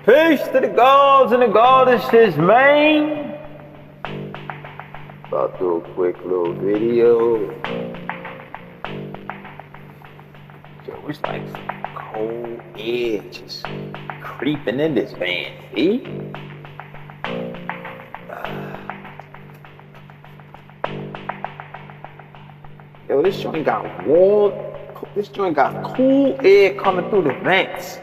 Peace to the gods and the goddesses, man. About to do a quick little video. Yo, it's like some cold air just creeping in this van, see? Yo, this joint got warm. This joint got cool air coming through the vents.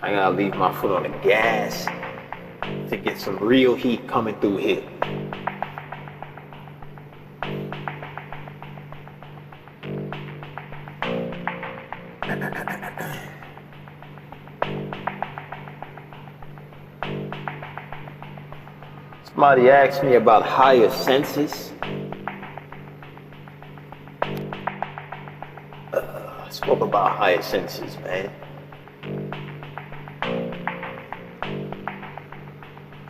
I gotta leave my foot on the gas to get some real heat coming through here. Somebody asked me about higher senses. I spoke about higher senses, man.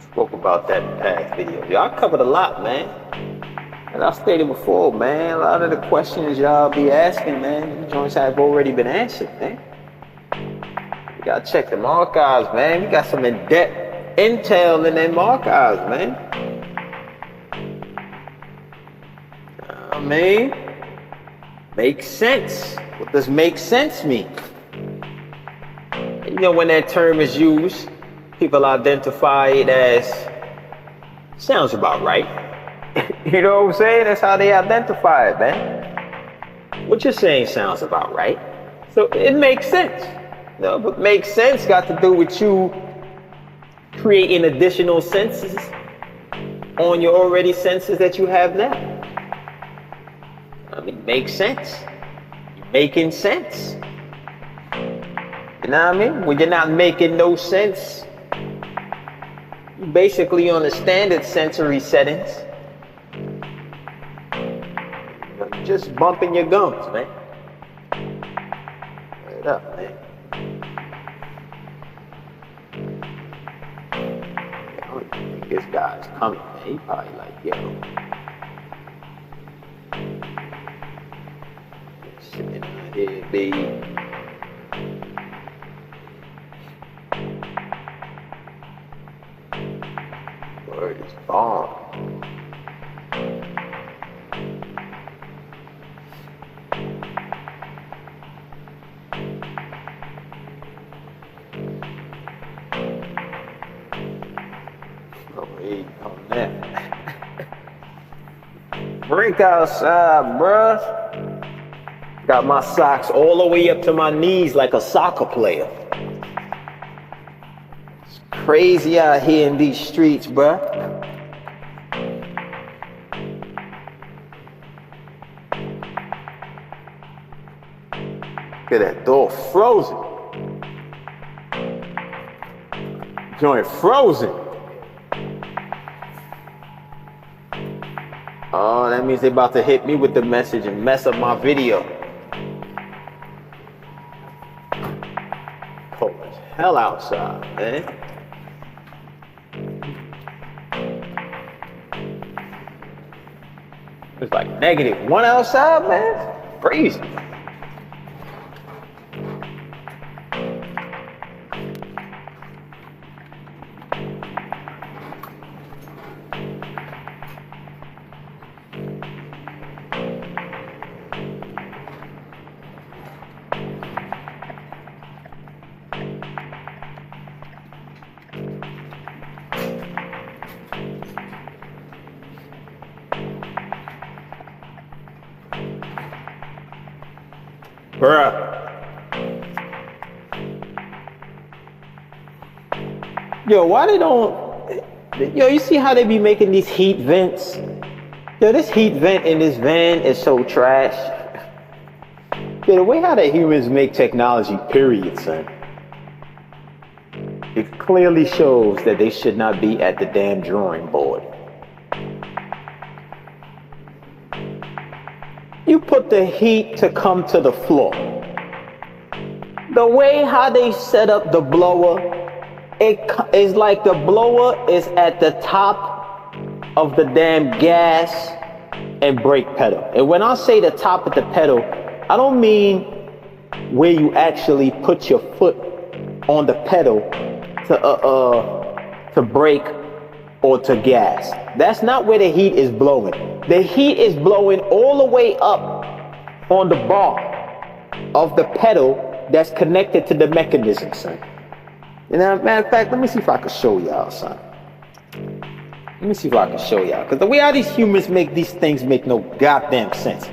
Spoke about that in past videos. Y'all covered a lot, man. And I stated before, man, a lot of the questions y'all be asking, man, the joints have already been answered, man. You gotta check them archives, man. We got some in-depth intel in them archives, man. I mean, makes sense. What does make sense mean? You know, when that term is used, people identify it as, sounds about right. You know what I'm saying? That's how they identify it, man. What you're saying sounds about right. So it makes sense. No, but makes sense got to do with you creating additional senses on your already senses that you have now. I mean, makes sense. You're making sense. You know what I mean? When you're not making no sense, you're basically on the standard sensory settings. You're just bumping your gums, man. Wait up, man. I don't even think this guy's coming, man. He probably like, yo. Sitting out here, baby. Word is born. Oh, he on that. Break outside, bruh. Got my socks all the way up to my knees like a soccer player. Crazy out here in these streets, bruh. Look at that door frozen. Joint frozen. Oh, that means they about to hit me with the message and mess up my video. Cold as hell outside, man. It's like -1 outside, man. Crazy. Bruh. Yo, why they don't... Yo, you see how they be making these heat vents? Yo, this heat vent in this van is so trash. Yo, the way how the humans make technology, period, son. It clearly shows that they should not be at the damn drawing board. you put the heat to come to the floor, the way how they set up the blower, it is like the blower is at the top of the damn gas and brake pedal. And when I say the top of the pedal, I don't mean where you actually put your foot on the pedal to brake or to gas. That's not where the heat is blowing. The heat is blowing all the way up on the bar of the pedal that's connected to the mechanism, son. You know, matter of fact, let me see if I can show y'all, son. Let me see if I can show y'all. Because the way how these humans make these things make no goddamn sense.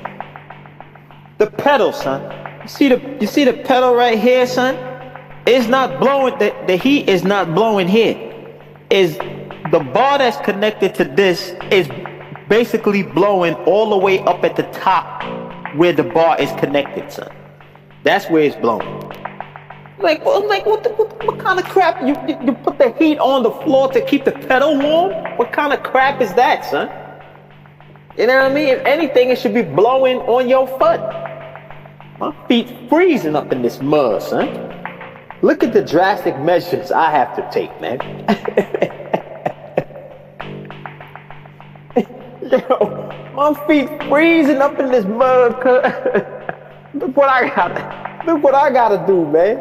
The pedal, son. You see the pedal right here, son? It's not blowing, the heat is not blowing here. Is the bar that's connected to this is basically blowing all the way up at the top where the bar is connected, son. That's where it's blowing. What kind of crap? You put the heat on the floor to keep the pedal warm? What kind of crap is that, son? You know what I mean? If anything, it should be blowing on your foot. My feet freezing up in this mud, son. Look at the drastic measures I have to take, man. Yo, my feet freezing up in this mud, cuz. Look what I gotta do, man.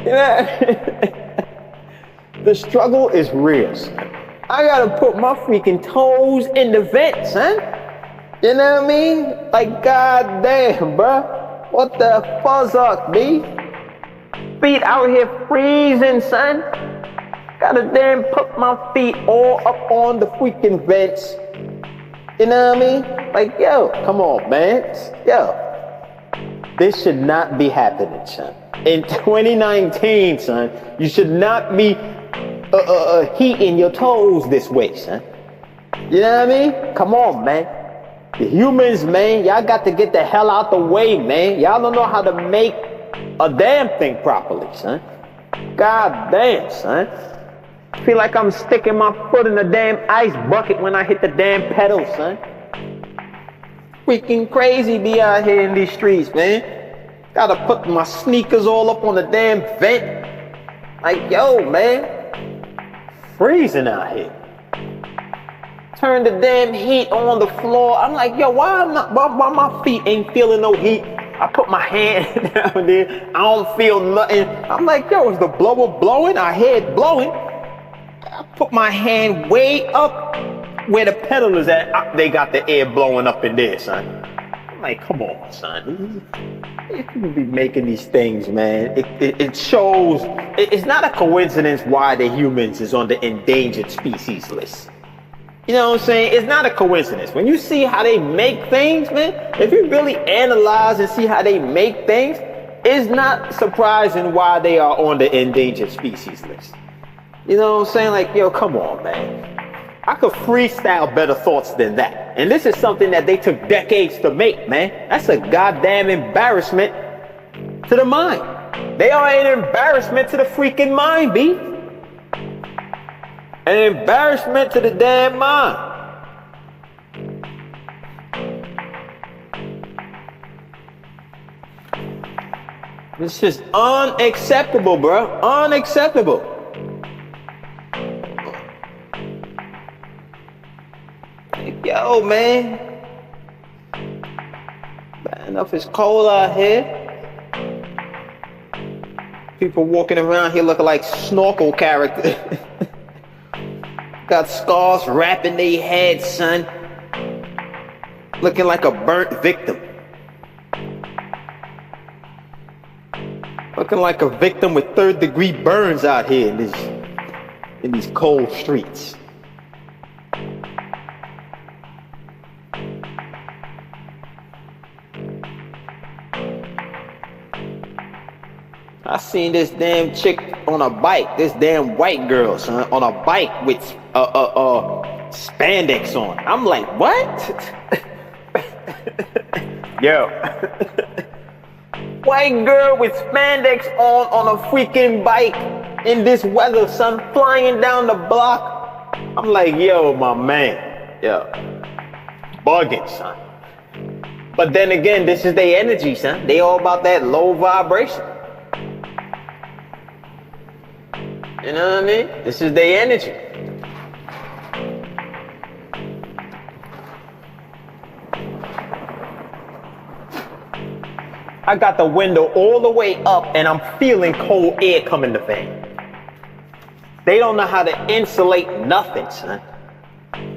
You know? The struggle is real, son. I gotta put my freaking toes in the vent, son. You know what I mean? Like, goddamn, bruh. What the fuzz up, B? Feet out here freezing, son. Gotta damn put my feet all up on the freaking vents. You know what I mean? Like, yo, come on, man. Yo. This should not be happening, son. In 2019, son, you should not be heating your toes this way, son. You know what I mean? Come on, man. The humans, man, y'all got to get the hell out the way, man. Y'all don't know how to make a damn thing properly, son. God damn, son. I feel like I'm sticking my foot in the damn ice bucket when I hit the damn pedal, son. Freaking crazy be out here in these streets, man. Gotta put my sneakers all up on the damn vent. Like, yo, man. Freezing out here. Turn the damn heat on the floor. I'm like, yo, why my feet ain't feeling no heat? I put my hand down there. I don't feel nothing. I'm like, yo, is the blower blowing? I hear it blowing. I put my hand way up where the pedal is at. They got the air blowing up in there, son. I'm like, come on, son. You can be making these things, man. It shows. It's not a coincidence why the humans is on the endangered species list. You know what I'm saying? It's not a coincidence. When you see how they make things, man, if you really analyze and see how they make things, it's not surprising why they are on the endangered species list. You know what I'm saying? Like, yo, come on, man. I could freestyle better thoughts than that. And this is something that they took decades to make, man. That's a goddamn embarrassment to the mind. They are an embarrassment to the freaking mind, B. An embarrassment to the damn mind. This is unacceptable, bro. Unacceptable. Yo, man. Bad enough it's cold out here. People walking around here looking like snorkel characters. Got scars wrapping their heads, son. Looking like a burnt victim. Looking like a victim with third-degree burns out here in these cold streets. I seen this damn chick on a bike, this damn white girl, son, on a bike with spandex on. I'm like, what? Yo. White girl with spandex on a freaking bike in this weather, son, flying down the block. I'm like, yo, my man. Yo. Bugging, son. But then again, this is their energy, son. They all about that low vibration. You know what I mean? This is their energy. I got the window all the way up and I'm feeling cold air coming the van. They don't know how to insulate nothing, son.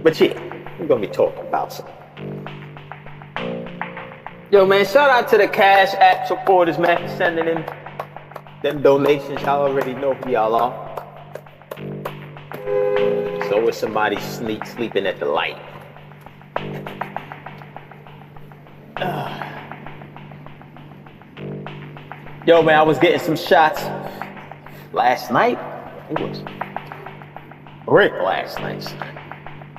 But yeah, we're gonna be talking about something. Yo, man, shout out to the Cash App supporters, man, sending in them donations. Y'all already know who y'all are. So is somebody sleeping at the light. Yo, man, I was getting some shots last night. It was brick last night, son.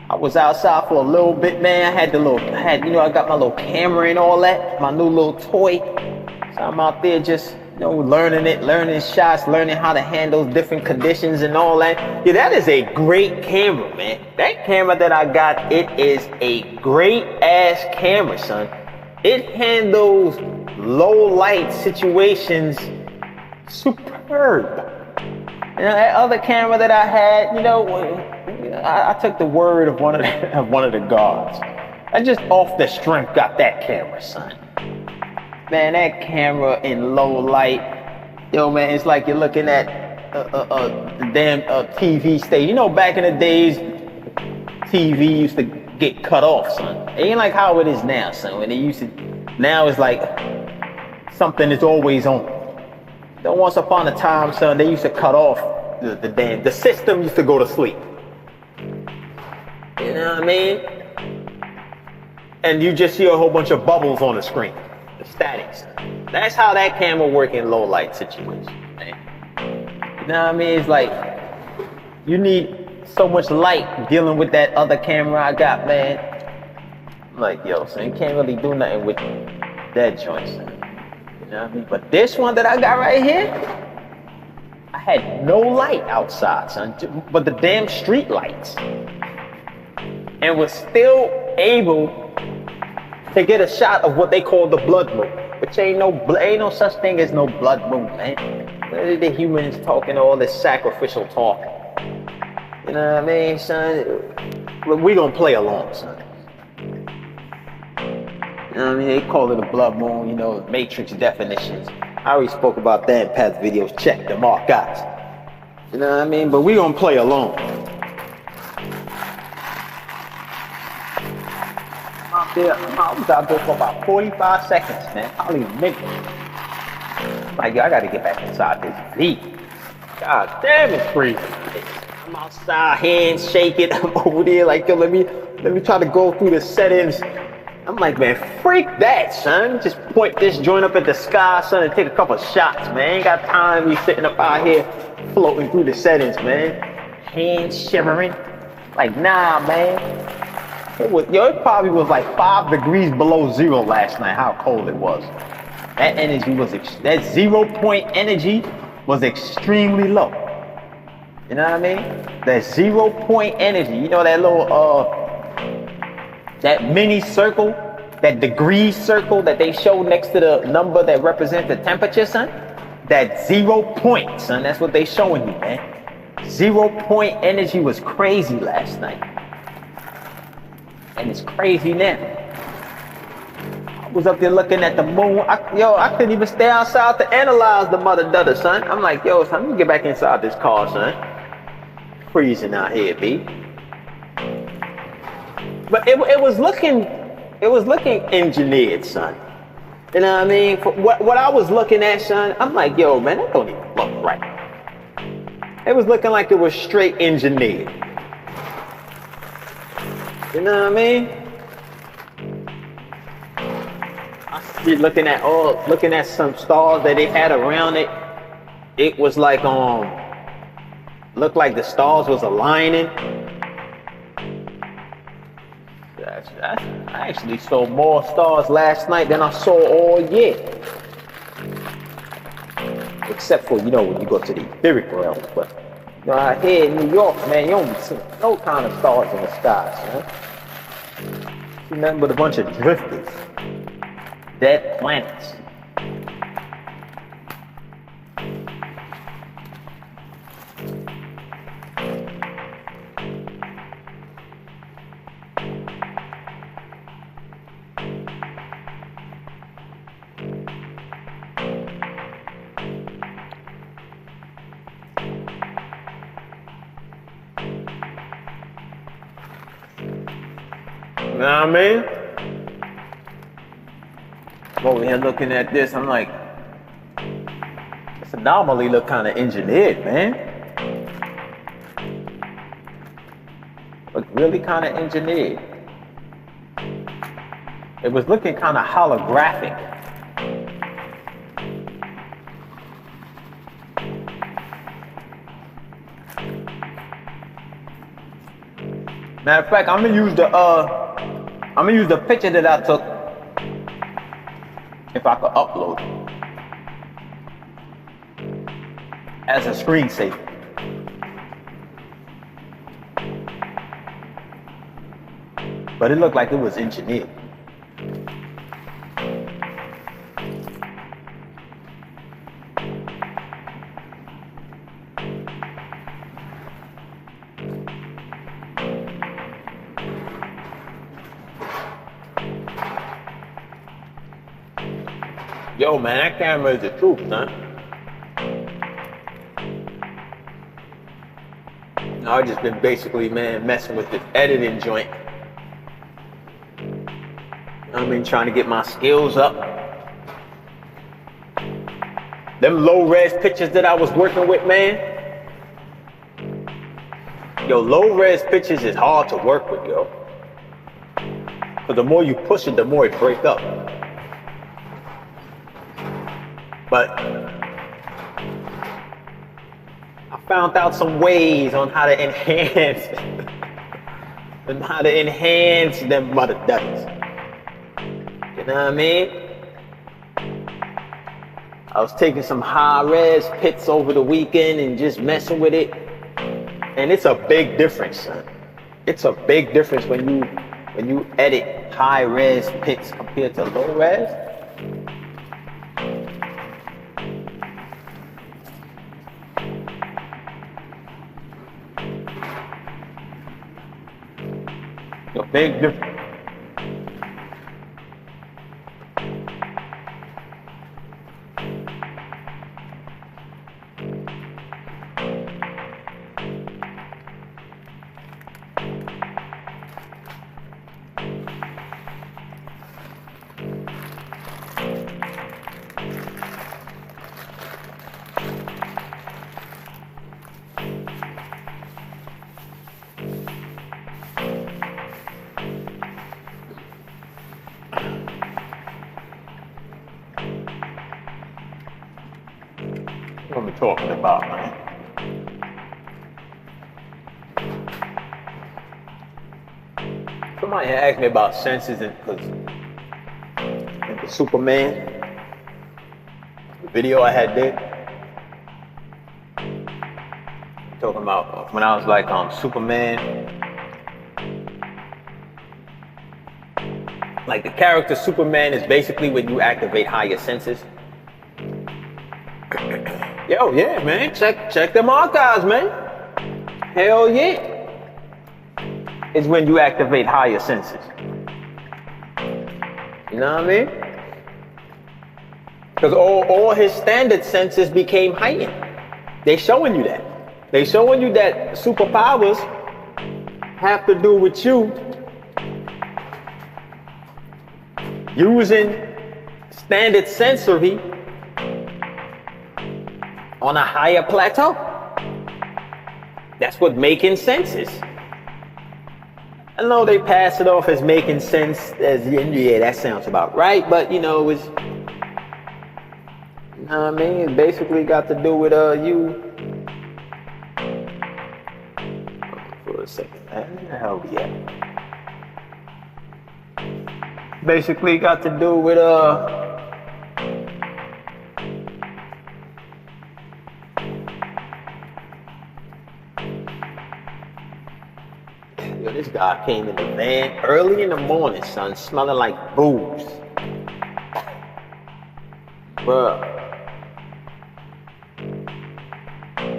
I was outside for a little bit, man. I got my little camera and all that, my new little toy. So I'm out there just, learning shots, learning how to handle different conditions and all that. Yeah, that is a great camera, man. That camera that I got, it is a great ass camera, son. It handles low light situations superb. That other camera that I had, I took the word of one of the guards. I just off the strength got that camera, son. Man, that camera in low light, man, it's like you're looking at the damn TV station. Back in the days, TV used to get cut off, son. It ain't like how it is now, son. Now it's like something is always on. Once upon a time, son, they used to cut off the system used to go to sleep. You know what I mean? And you just see a whole bunch of bubbles on the screen. The static, son. That's how that camera work in low light situations, man. You know what I mean? It's like you need so much light dealing with that other camera I got, man. I'm like, yo, son, you can't really do nothing with that joint, son. You know what I mean? But this one that I got right here, I had no light outside, son, but the damn street lights. And was still able to get a shot of what they call the blood moon. Which ain't no such thing as no blood moon, man. The humans talking all this sacrificial talk. You know what I mean, son? We gonna play along, son. You know what I mean? They call it a blood moon, matrix definitions. I already spoke about that in past videos. Check them out, guys. You know what I mean? But we gonna play along. I was out there for about 45 seconds, man. I don't even make it. Like, yo, I gotta get back inside this V. God damn, it's freezing. I'm outside, hands shaking. I'm over there like, yo, let me try to go through the settings. I'm like, man, freak that, son. Just point this joint up at the sky, son, and take a couple shots, man. Ain't got time to be sitting up out here floating through the settings, man. Hands shivering. Like, nah, man. It probably was like 5 degrees below zero last night, how cold it was. That energy that 0 point energy was extremely low. You know what I mean? That 0 point energy, that little, that mini circle, that degree circle that they show next to the number that represents the temperature, son? That 0 point, son, that's what they showing you, man. 0 point energy was crazy last night. And it's crazy now. I was up there looking at the moon. I couldn't even stay outside to analyze the mother dudder, son. I'm like, yo, son, let me get back inside this car, son. Freezing out here, B. But it was looking engineered, son. You know what I mean? For what I was looking at, son, I'm like, yo, man, that don't even look right. It was looking like it was straight engineered. You know what I mean? I see looking at some stars that they had around it. It was like looked like the stars was aligning. I actually saw more stars last night than I saw all year. Except for, when you go to the etheric realms, but out here in New York, man, you don't see no kind of stars in the sky, man. See nothing but a bunch of drifters. dead planets. You know what I mean? I'm over here looking at this, I'm like, this anomaly look kind of engineered, man. Look really kind of engineered. It was looking kind of holographic. Matter of fact, I'm gonna use the picture that I took if I could upload it as a screensaver. But it looked like it was engineered. Yo, man, that camera is the truth, man. I've just been basically, man, messing with this editing joint. I mean, trying to get my skills up. Them low-res pictures that I was working with, man. Yo, low-res pictures is hard to work with, yo. Because the more you push it, the more it breaks up. But I found out some ways on how to enhance them mother ducks. You know what I mean? I was taking some high-res pics over the weekend and just messing with it. And it's a big difference, son. It's a big difference when you edit high-res pics compared to low-res. A big difference. What am I talking about, man? Somebody had asked me about senses and the Superman, the video I had there. Talking about when I was like Superman. Like the character Superman is basically when you activate higher senses. Yo, yeah, man. Check them archives, man. Hell yeah. It's when you activate higher senses. You know what I mean? Because all his standard senses became heightened. They showing you that. They showing you that superpowers have to do with you using standard sensory on a higher plateau. That's what making sense is. I know they pass it off as making sense as, yeah, that sounds about right, but you know, it's, you know what I mean? It basically got to do with you. For a second, where the hell we at? Basically got to do with Yo, this guy came in the van early in the morning, son, smelling like booze. Bruh,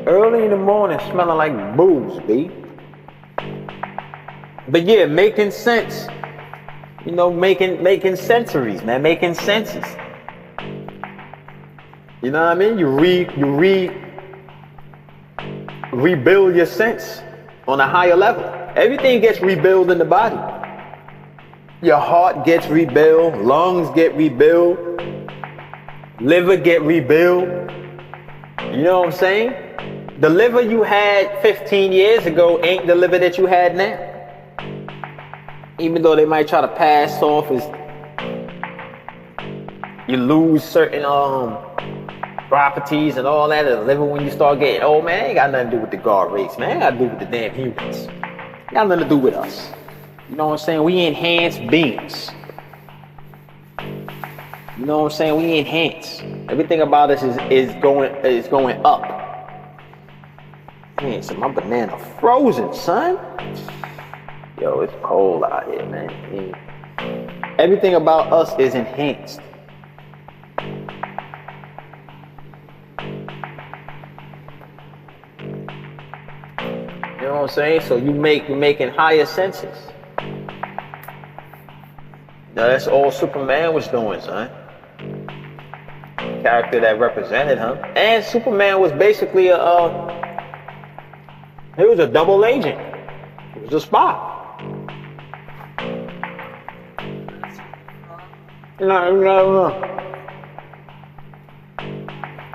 early in the morning smelling like booze, B. But yeah, making sense. You know, making sensories, man, making senses. You know what I mean? You rebuild your sense on a higher level. Everything gets rebuilt in the body. Your heart gets rebuilt, lungs get rebuilt, liver get rebuilt. You know what I'm saying? The liver you had 15 years ago ain't the liver that you had now. Even though they might try to pass off as you lose certain properties and all that of the liver when you start getting old, man, ain't got nothing to do with the guard race, man. It got to do with the damn humans. It got nothing to do with us. You know what I'm saying? We enhance beings. You know what I'm saying? We enhance. Everything about us is going up. Man, so my banana frozen, son. Yo, it's cold out here, man. Everything about us is enhanced. You know what I'm saying? So you're making higher senses. Now that's all Superman was doing, son. Character that represented him. And Superman was basically he was a double agent. He was a spy. No.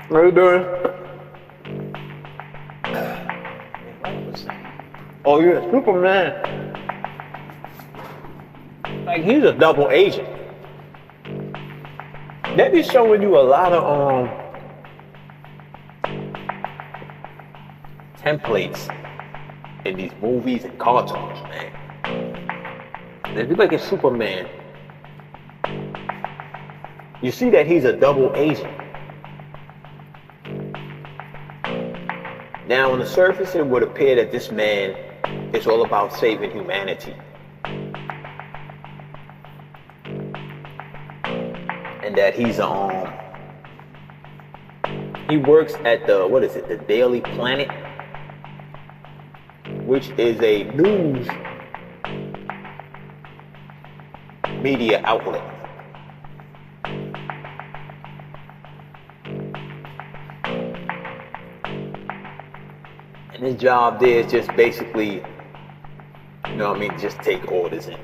What are you doing? Oh, you're a Superman. Like, he's a double agent. They be showing you a lot of templates in these movies and cartoons, man. And if you look at Superman, you see that he's a double agent. Now, on the surface, it would appear that this man is all about saving humanity. And that he works at the Daily Planet, which is a news media outlet. And his job there is just basically, you know what I mean, just take orders and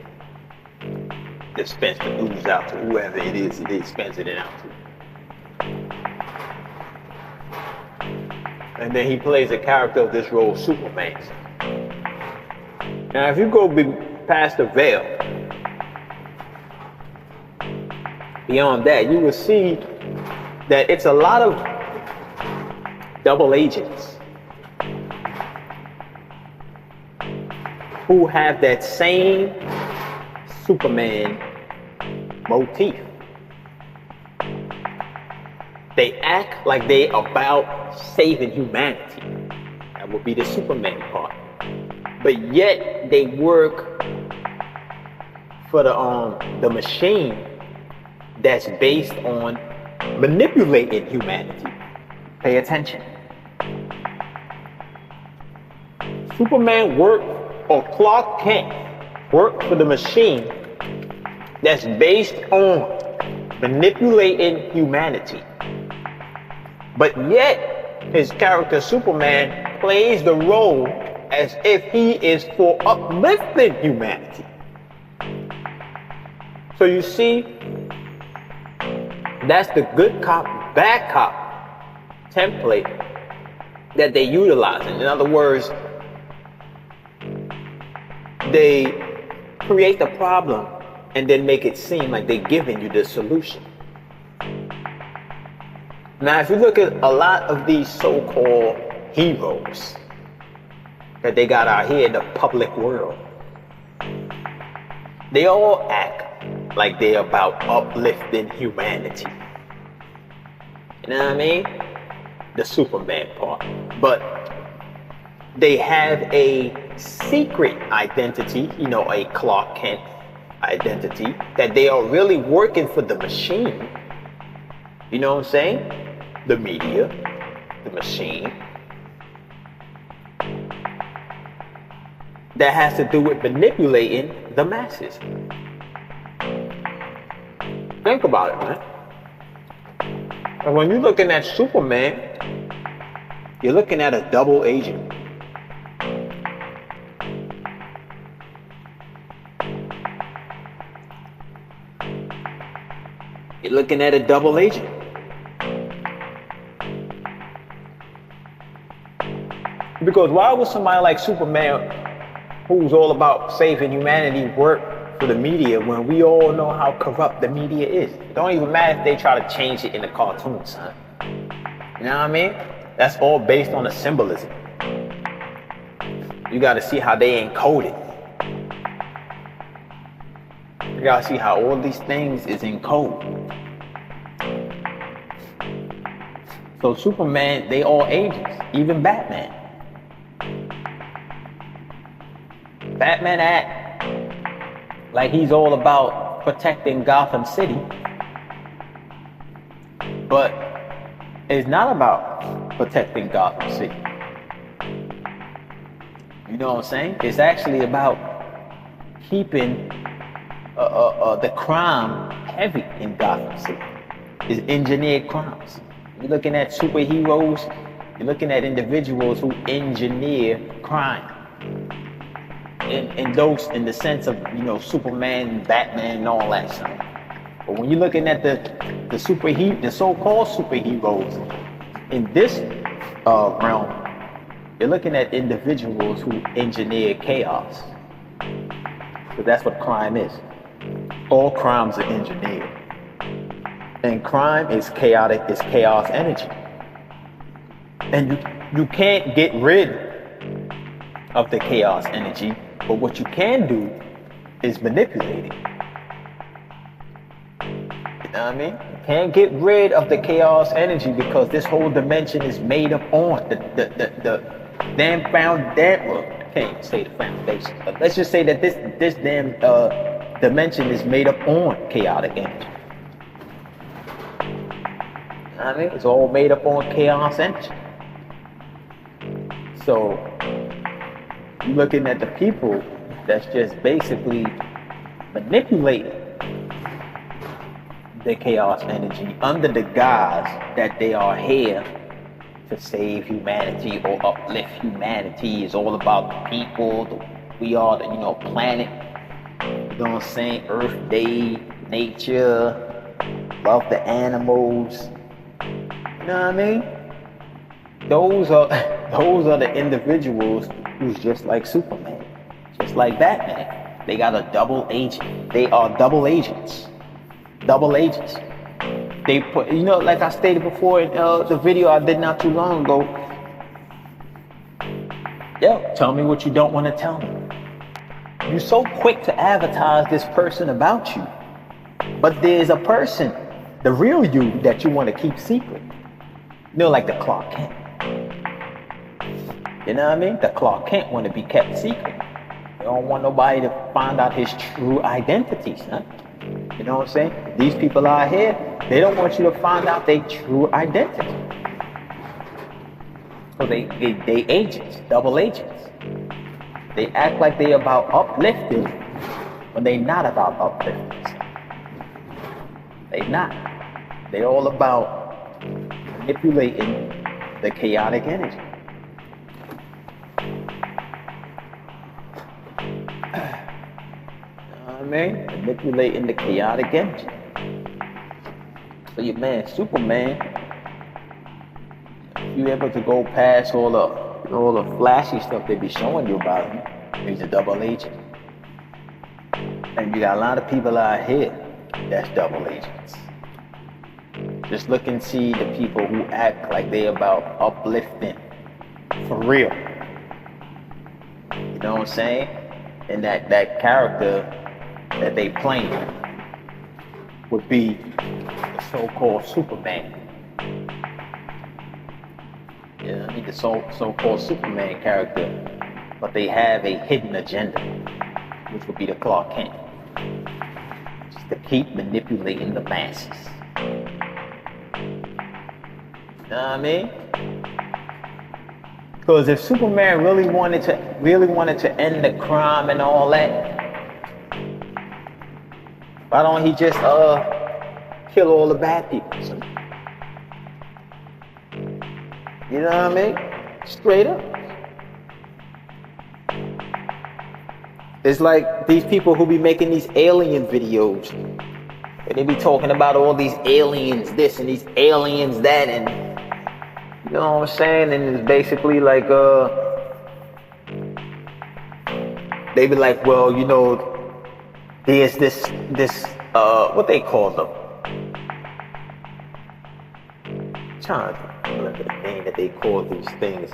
dispense the news out to whoever it is that he's dispensing it out to. And then he plays a character of this role, Superman. Now, if you go past the veil, beyond that, you will see that it's a lot of double agents who have that same Superman motif. They act like they about saving humanity. That would be the Superman part. But yet they work for the machine that's based on manipulating humanity. Pay attention. Superman worked, or Clark Kent worked for the machine that's based on manipulating humanity. But yet, his character Superman plays the role as if he is for uplifting humanity. So you see, that's the good cop, bad cop template that they utilize. In other words, they create the problem and then make it seem like they're giving you the solution. Now, if you look at a lot of these so-called heroes that they got out here in the public world, they all act like they're about uplifting humanity. You know what I mean? The Superman part. But they have a secret identity, you know, a Clark Kent identity, that they are really working for the machine. You know what I'm saying? The media, the machine. That has to do with manipulating the masses. Think about it, man. And when you're looking at Superman, you're looking at a double agent. You're looking at a double agent. Because why would somebody like Superman, who's all about saving humanity, work for the media when we all know how corrupt the media is? It don't even matter if they try to change it in the cartoon, son. You know what I mean? That's all based on the symbolism. You gotta see how they encode it. You gotta see how all these things is in code. So Superman, they all agents, even Batman. Batman act like he's all about protecting Gotham City, but it's not about protecting Gotham City. You know what I'm saying? It's actually about keeping the crime heavy in Gotham City. It's engineered crimes. You're looking at superheroes, you're looking at individuals who engineer crime. In the sense of, you know, Superman, Batman, and all that stuff. But when you're looking at the so-called superheroes in this realm, you're looking at individuals who engineer chaos. So that's what crime is. All crimes are engineered. And crime is chaotic, it's chaos energy. And you can't get rid of the chaos energy, but what you can do is manipulate it. You know what I mean? You can't get rid of the chaos energy because this whole dimension is made up on the damn foundation. Well, I can't say the foundation, but let's just say that this damn dimension is made up on chaotic energy. You know what I mean? It's all made up on chaos energy. So you're looking at the people that's just basically manipulating the chaos energy under the guise that they are here to save humanity or uplift humanity. It's all about the people. We are the, planet. You know what I'm saying? Earth Day, nature, love the animals. You know what I mean? Those are the individuals who's just like Superman, just like Batman. They got a double agent. They are double agents. Double agents. They put, like I stated before in the video I did not too long ago. Yo, tell me what you don't want to tell me. You're so quick to advertise this person about you, but there's a person, the real you, that you want to keep secret. Like the Clark Kent. You know what I mean? The Clark Kent want to be kept secret. They don't want nobody to find out his true identity, son. You know what I'm saying? These people out here, they don't want you to find out their true identity. So they agents, double agents. They act like they about uplifting when they not about uplifting. They not. They all about manipulating the chaotic energy. Manipulating the chaotic energy. So your man Superman, if you able to go past all the flashy stuff they be showing you about him, he's a double agent. And you got a lot of people out here that's double agents. Just look and see the people who act like they about uplifting for real. You know what I'm saying? And that character that they playing would be the so-called Superman. Yeah, I mean the so-called Superman character, but they have a hidden agenda, which would be the Clark Kent, just to keep manipulating the masses. know what I mean? Because if Superman really wanted to end the crime and all that, why don't he just kill all the bad people? You know what I mean? Straight up. It's like these people who be making these alien videos, and they be talking about all these aliens this and these aliens that, and you know what I'm saying? And it's basically like they be like, well, you know, there's this what they call them? I'm trying to remember the name that they call these things.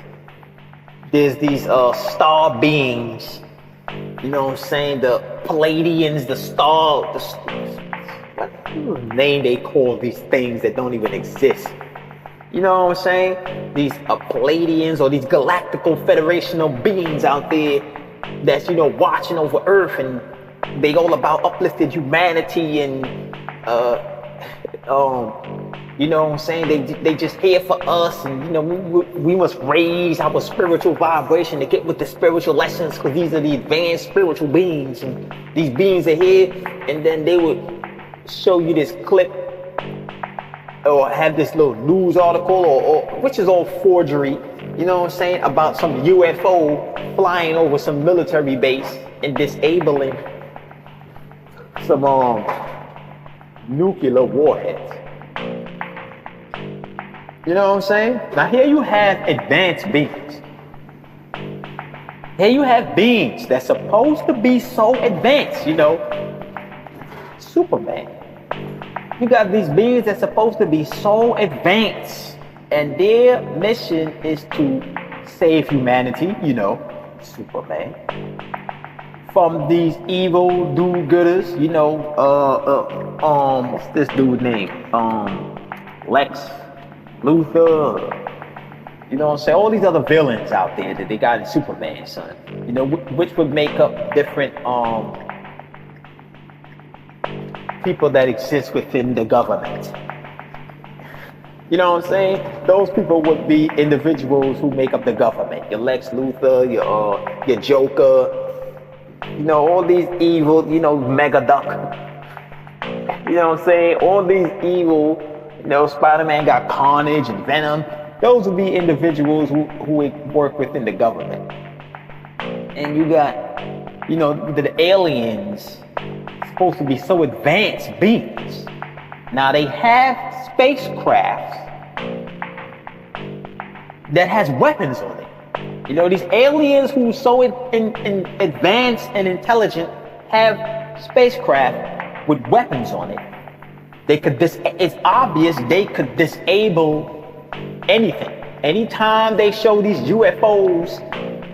There's these star beings. You know what I'm saying? The Palladians, what name they call these things that don't even exist? You know what I'm saying? These Palladians or these galactical federational beings out there that's, you know, watching over Earth, and they all about uplifted humanity and you know what I'm saying? They just here for us, and you know we must raise our spiritual vibration to get with the spiritual lessons, because these are the advanced spiritual beings, and these beings are here. And then they would show you this clip or have this little news article, or which is all forgery. You know what I'm saying? About some UFO flying over some military base and disabling some nuclear warheads. You know what I'm saying? Now here you have advanced beings. Here you have beings that's supposed to be so advanced, you know. Superman. You got these beings that's supposed to be so advanced, and their mission is to save humanity, you know, Superman, from these evil do-gooders, you know, what's this dude's name? Lex Luthor, you know what I'm saying? All these other villains out there that they got in Superman, son. You know, which would make up different people that exist within the government. You know what I'm saying? Those people would be individuals who make up the government. Your Lex Luthor, your Joker, you know, all these evil, you know, Megaduck. You know what I'm saying? All these evil. You know, Spider-Man got Carnage and Venom. Those would be individuals who would work within the government. And you got, you know, the aliens supposed to be so advanced beings. Now they have spacecrafts that has weapons on it. You know, these aliens who so advanced and intelligent have spacecraft with weapons on it. It's obvious they could disable anything. Anytime they show these UFOs,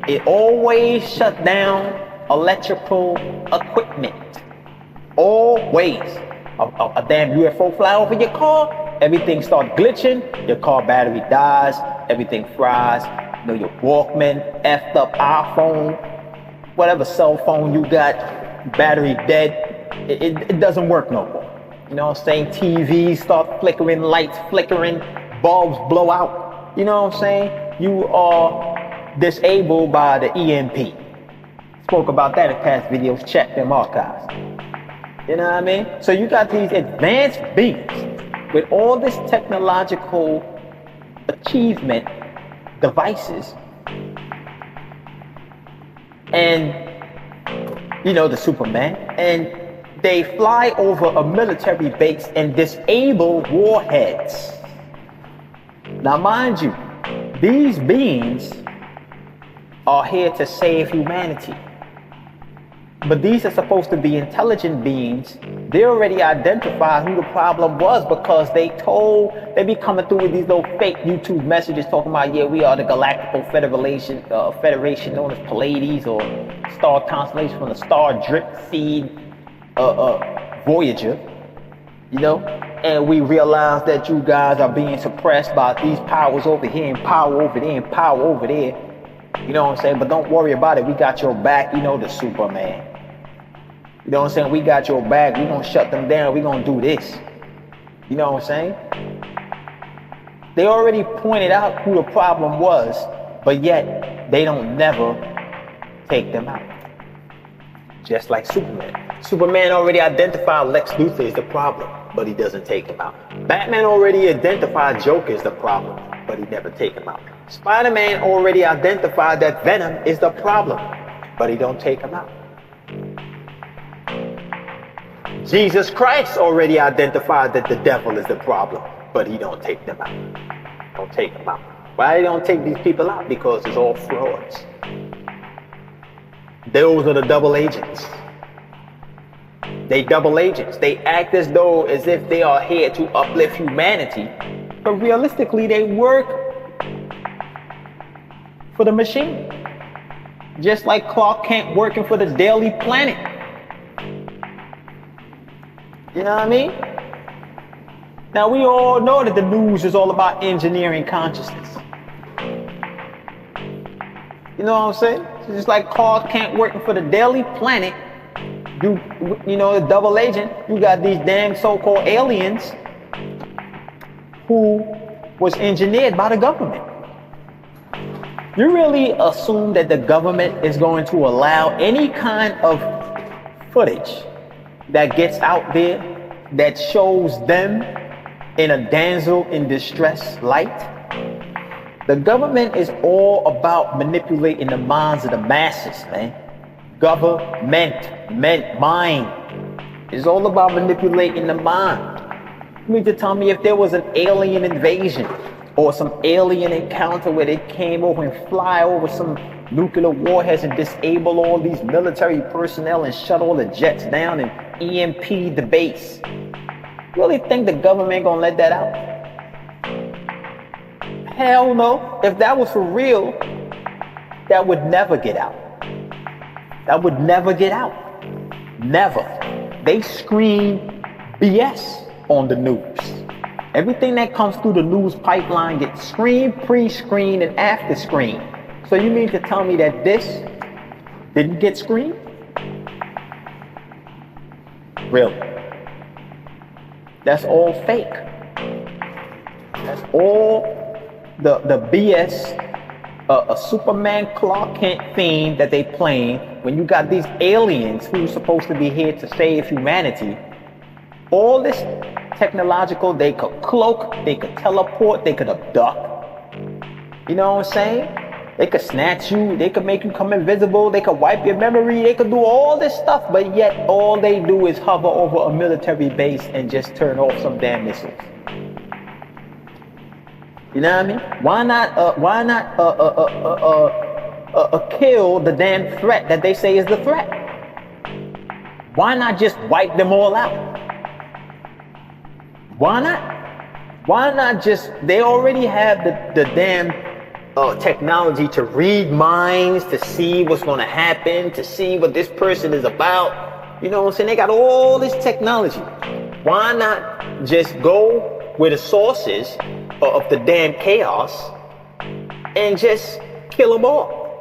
it always shut down electrical equipment. Always. A damn UFO fly over your car, everything starts glitching, your car battery dies, everything fries, you know, your Walkman, effed up iPhone, whatever cell phone you got, battery dead, it doesn't work no more. You know what I'm saying? TVs start flickering, lights flickering, bulbs blow out. You know what I'm saying? You are disabled by the EMP. Spoke about that in past videos. Check them archives. You know what I mean? So you got these advanced beings with all this technological achievement, devices, and, you know, the Superman, and they fly over a military base and disable warheads. Now, mind you, these beings are here to save humanity. But these are supposed to be intelligent beings. They already identified who the problem was, because they be coming through with these little fake YouTube messages talking about, yeah, we are the Galactical Federation known as Pleiades, or star constellation from the star Drip Seed Voyager, you know, and we realize that you guys are being suppressed by these powers over here and power over there and power over there. You know what I'm saying? But don't worry about it. We got your back. You know, the Superman. You know what I'm saying? We got your back. We're going to shut them down. We're going to do this. You know what I'm saying? They already pointed out who the problem was, but yet they don't never take them out. Just like Superman. Superman already identified Lex Luthor as the problem, but he doesn't take him out. Batman already identified Joker as the problem, but he never take him out. Spider-Man already identified that Venom is the problem, but he don't take him out. Jesus Christ already identified that the devil is the problem, but he don't take them out. Don't take them out. Why don't take these people out? Because it's all frauds. Those are the double agents. They double agents. They act as though as if they are here to uplift humanity, but realistically they work for the machine. Just like Clark Kent working for the Daily Planet. You know what I mean? Now we all know that the news is all about engineering consciousness. You know what I'm saying? Just like Clark Kent working for the Daily Planet, you know, the double agent, you got these damn so-called aliens who was engineered by the government. You really assume that the government is going to allow any kind of footage that gets out there that shows them in a damsel in distress light? The government is all about manipulating the minds of the masses, man. Mind. It's all about manipulating the mind. You mean to tell me if there was an alien invasion or some alien encounter where they came over and fly over some nuclear warheads and disable all these military personnel and shut all the jets down and EMP the base? You really think the government gonna let that out? Hell no. If that was for real, that would never get out. That would never get out. Never. They screen BS on the news. Everything that comes through the news pipeline gets screened, pre-screened, and after-screened. So you mean to tell me that this didn't get screened? Really? That's all fake. That's all the BS, a Superman Clark Kent theme that they playing when you got these aliens who's supposed to be here to save humanity. All this technological, they could cloak, they could teleport, they could abduct. You know what I'm saying? They could snatch you, they could make you come invisible, they could wipe your memory, they could do all this stuff, but yet all they do is hover over a military base and just turn off some damn missiles. You know what I mean? Why not kill the damn threat that they say is the threat? Why not just wipe them all out? Why not? Why not just, they already have the damn technology to read minds, to see what's going to happen, to see what this person is about. You know what I'm saying? They got all this technology. Why not just go where the source is of the damn chaos and just kill them all?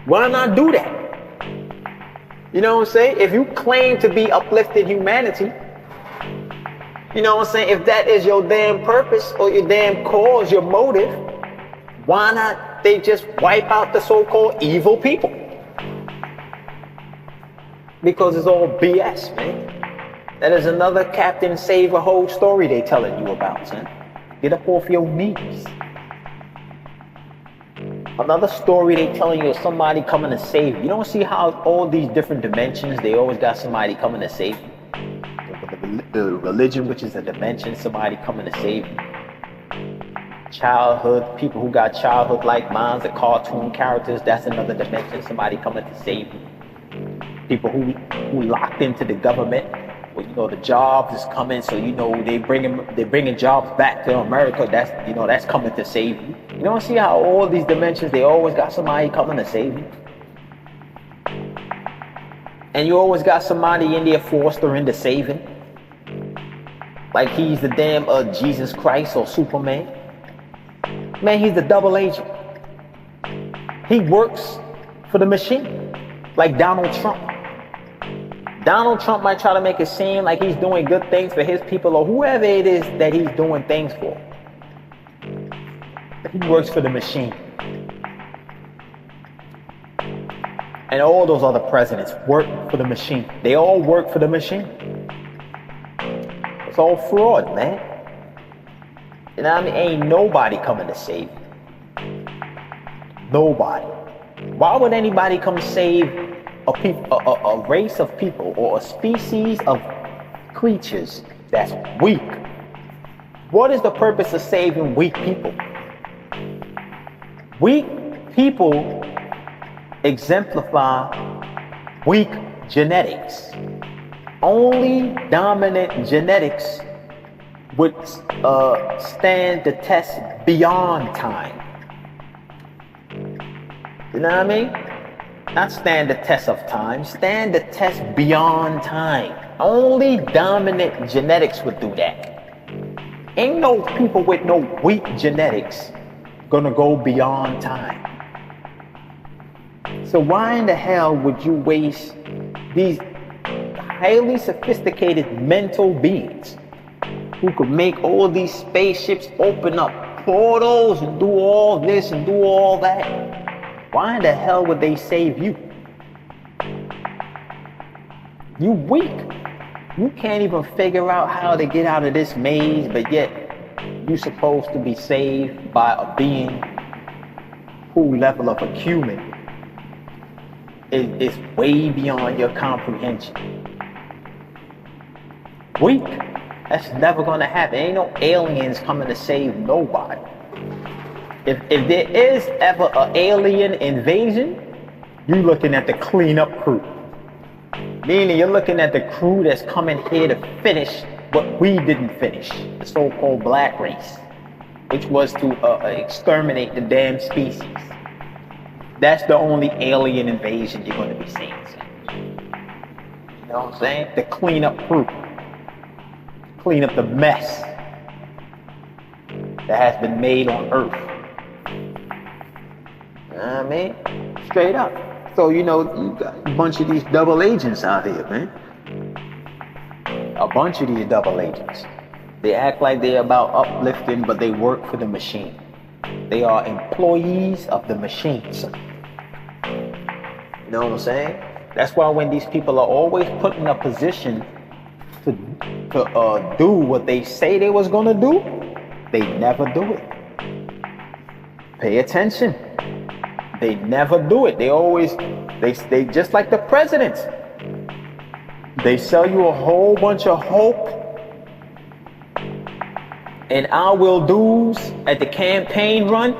Why not do that? You know what I'm saying? If you claim to be uplifting humanity, you know what I'm saying? If that is your damn purpose or your damn cause, your motive, why not they just wipe out the so-called evil people? Because it's all BS, man. That is another Captain Save a Whole story they telling you about, son. Get up off your knees. Another story they telling you of somebody coming to save you. You don't see how all these different dimensions, they always got somebody coming to save you. The religion, which is a dimension, somebody coming to save you. Childhood, people who got childhood-like minds, the cartoon characters, that's another dimension, somebody coming to save you. People who locked into the government, well, you know, the jobs is coming, so you know they're bringing jobs back to America. That's, you know, that's coming to save you. You don't see how all these dimensions, they always got somebody coming to save you. And you always got somebody in there fostering the saving. Like he's the damn Jesus Christ or Superman. Man, he's the double agent. He works for the machine. Like Donald Trump. Donald Trump might try to make it seem like he's doing good things for his people or whoever it is that he's doing things for. He works for the machine. And all those other presidents work for the machine. They all work for the machine. It's all fraud, man. You know what I mean? Ain't nobody coming to save you. Nobody. Why would anybody come save a race of people or a species of creatures that's weak? What is the purpose of saving weak people? Weak people exemplify weak genetics. Only dominant genetics would stand the test beyond time. You know what I mean? Not stand the test of time, stand the test beyond time. Only dominant genetics would do that. Ain't no people with no weak genetics gonna go beyond time. So why in the hell would you waste these highly sophisticated mental beings who could make all these spaceships open up portals and do all this and do all that? Why in the hell would they save you? You weak. You can't even figure out how to get out of this maze, but yet you're supposed to be saved by a being whose level of acumen is way beyond your comprehension. Weak. That's never gonna happen. Ain't no aliens coming to save nobody. If there is ever an alien invasion, you're looking at the cleanup crew. Meaning you're looking at the crew that's coming here to finish what we didn't finish, the so-called black race, which was to exterminate the damn species. That's the only alien invasion you're going to be seeing. You know what I'm saying? The cleanup crew. Clean up the mess that has been made on Earth. You know what I mean? Straight up. So, you know, you got a bunch of these double agents out here, man. A bunch of these double agents. They act like they're about uplifting, but they work for the machine. They are employees of the machines. You know what I'm saying? That's why when these people are always put in a position to do what they say they was gonna do, they never do it. Pay attention. They never do it. They always, they just like the presidents. They sell you a whole bunch of hope and I will do's at the campaign run.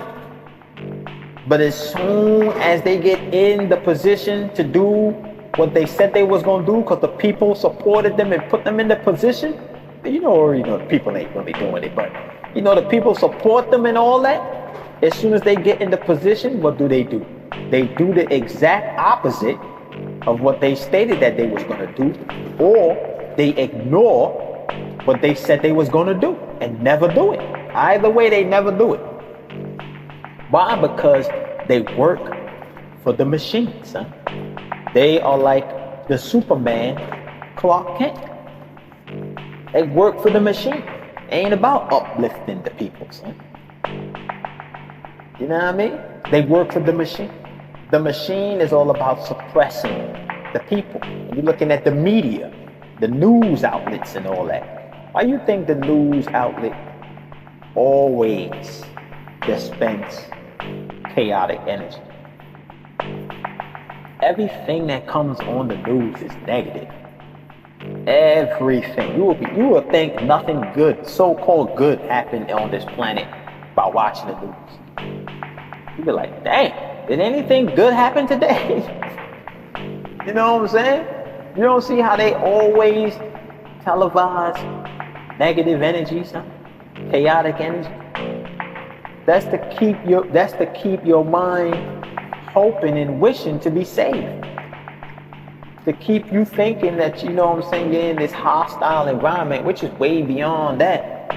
But as soon as they get in the position to do what they said they was gonna do, because the people supported them and put them in the position, you know the people ain't really doing it, but you know the people support them and all that. As soon as they get in the position, what do? They do the exact opposite of what they stated that they was gonna do, or they ignore what they said they was gonna do and never do it. Either way, they never do it. Why? Because they work for the machines. Huh? They are like the Superman Clark Kent. They work for the machine. Ain't about uplifting the people. Son. You know what I mean? They work for the machine. The machine is all about suppressing the people. You're looking at the media, the news outlets and all that. Why you think the news outlet always dispense chaotic energy? Everything that comes on the news is negative. Everything. You will think nothing good, so-called good, happened on this planet by watching the news. You be like, dang, did anything good happen today? You know what I'm saying? You don't see how they always televise negative energy, son? Chaotic energy. That's to keep your mind hoping and wishing to be saved. To keep you thinking that, you know what I'm saying, you're in this hostile environment, which is way beyond that.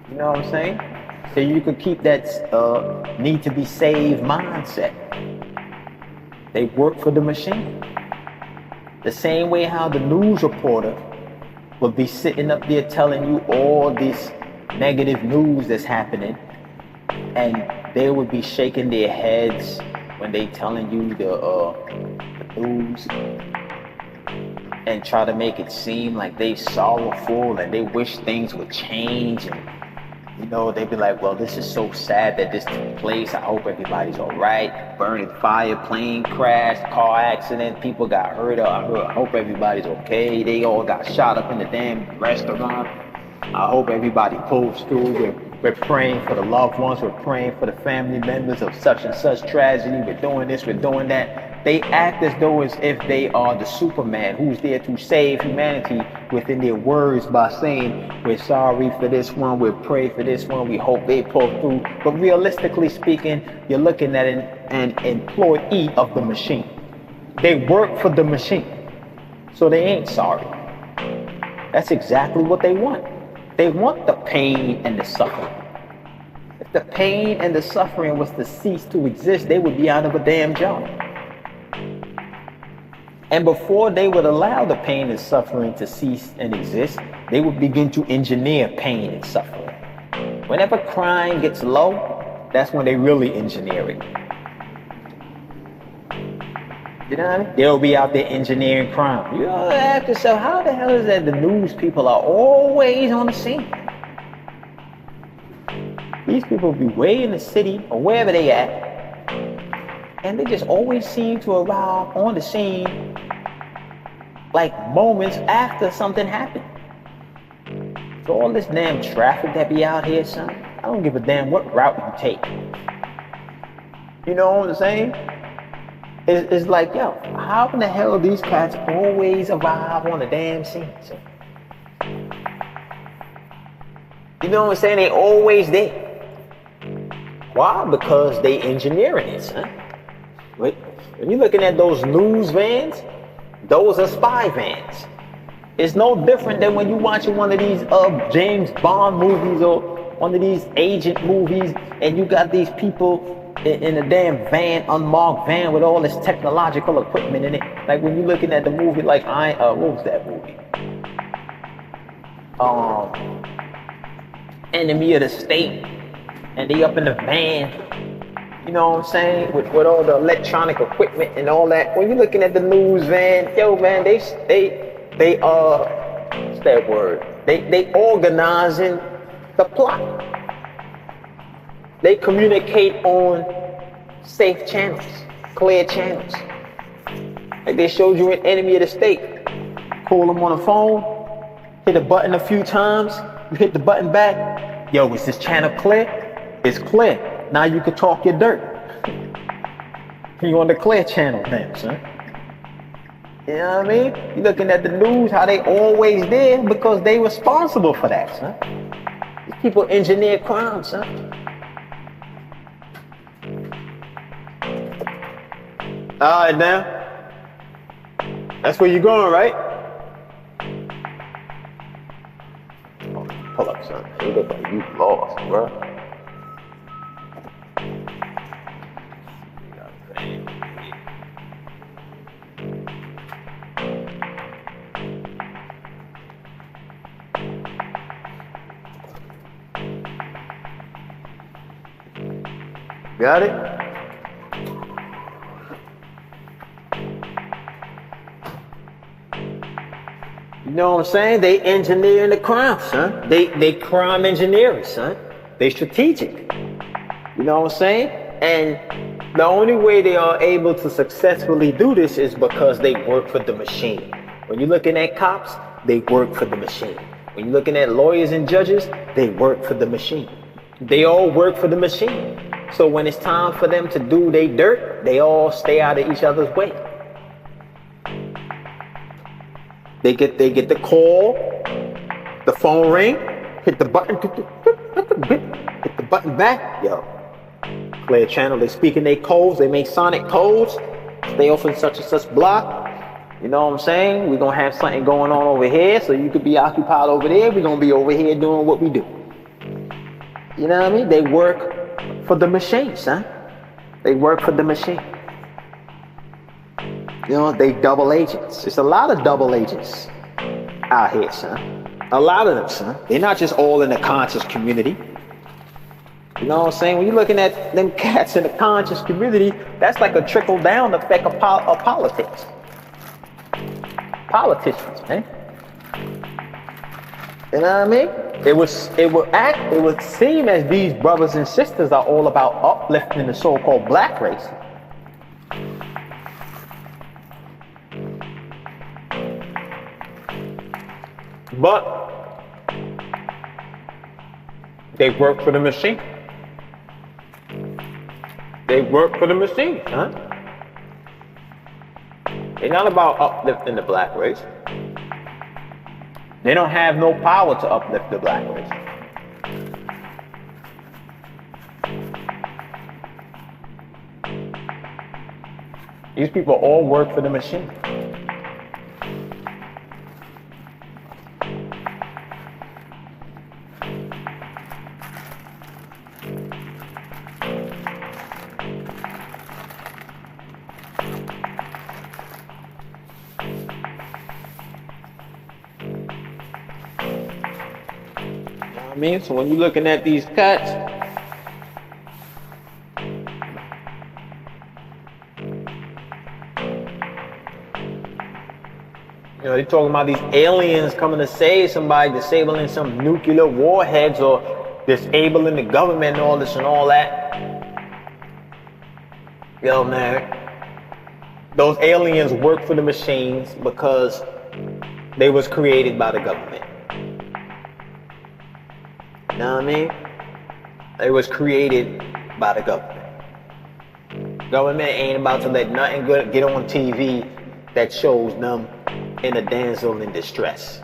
You know what I'm saying? So you could keep that need to be saved mindset. They work for the machine. The same way how the news reporter would be sitting up there telling you all this negative news that's happening, and they would be shaking their heads when they telling you the news, and try to make it seem like they sorrowful and they wish things would change. And they'd be like, well, this is so sad that this took place. I hope everybody's all right. Burning fire, plane crash, car accident, people got hurt. I hope everybody's okay. They all got shot up in the damn restaurant. I hope everybody pulls through. We're praying for the loved ones. We're praying for the family members of such and such tragedy. We're doing this, we're doing that. They act as though as if they are the Superman who's there to save humanity within their words by saying, we're sorry for this one, we're praying for this one, we hope they pull through. But realistically speaking, you're looking at an employee of the machine. They work for the machine, so they ain't sorry. That's exactly what they want. They want the pain and the suffering. If the pain and the suffering was to cease to exist, they would be out of a damn job. And before they would allow the pain and suffering to cease and exist, they would begin to engineer pain and suffering. Whenever crime gets low, that's when they really engineer it. You know what I mean? They'll be out there engineering crime. You ask yourself, how the hell is that the news people are always on the scene? These people be way in the city or wherever they at, and they just always seem to arrive on the scene like moments after something happened. So all this damn traffic that be out here, son, I don't give a damn what route you take. You know what I'm saying? It's like, yo, how in the hell these cats always arrive on the damn scene? So, you know what I'm saying? They always there. Why? Because they engineering it, son. When you're looking at those news vans, those are spy vans. It's no different than when you're watching one of these James Bond movies or one of these agent movies, and you got these people in a damn van, unmarked van with all this technological equipment in it. Like when you're looking at the movie, like what was that movie? Enemy of the State, and they up in the van. You know what I'm saying? With all the electronic equipment and all that. When you're looking at the news van, yo man, they what's that word? They organizing the plot. They communicate on safe channels, clear channels. Like they showed you an Enemy of the State. Call them on the phone, hit a button a few times, you hit the button back. Yo, is this channel clear? It's clear. Now you can talk your dirt. You on the clear channel now, son. You know what I mean? You're looking at the news, how they always there because they responsible for that, son. These people engineer crime, son. Alright now. That's where you're going, right? Pull up, son. You look like you lost, bro. Got it? You know what I'm saying? They engineering the crime, son. They crime engineering, son. They strategic. You know what I'm saying? And the only way they are able to successfully do this is because they work for the machine. When you're looking at cops, they work for the machine. When you're looking at lawyers and judges, they work for the machine. They all work for the machine. So when it's time for them to do their dirt, they all stay out of each other's way. They get the call, the phone ring, hit the button, hit the button back, yo. Clear channel, they speaking their codes, they make sonic codes, stay off in such and such block. You know what I'm saying? We're gonna have something going on over here, so you could be occupied over there, we're gonna be over here doing what we do. You know what I mean? They work for the machine, son. They work for the machine. You know, they double agents. There's a lot of double agents out here, son. A lot of them, son. They're not just all in the conscious community. You know what I'm saying? When you're looking at them cats in the conscious community, that's like a trickle-down effect of politics. Politicians, man. You know what I mean? It would seem as these brothers and sisters are all about uplifting the so-called black race. But they work for the machine. They work for the machine, huh? They're not about uplifting the black race. They don't have no power to uplift the black race. These people all work for the machine. I mean, so when you're looking at these cuts, you know, they're talking about these aliens coming to save somebody, disabling some nuclear warheads or disabling the government and all this and all that. Yo, man, those aliens work for the machines because they was created by the government. You know what I mean? It was created by the government. Government ain't about to let nothing good get on TV that shows them in a damsel in distress.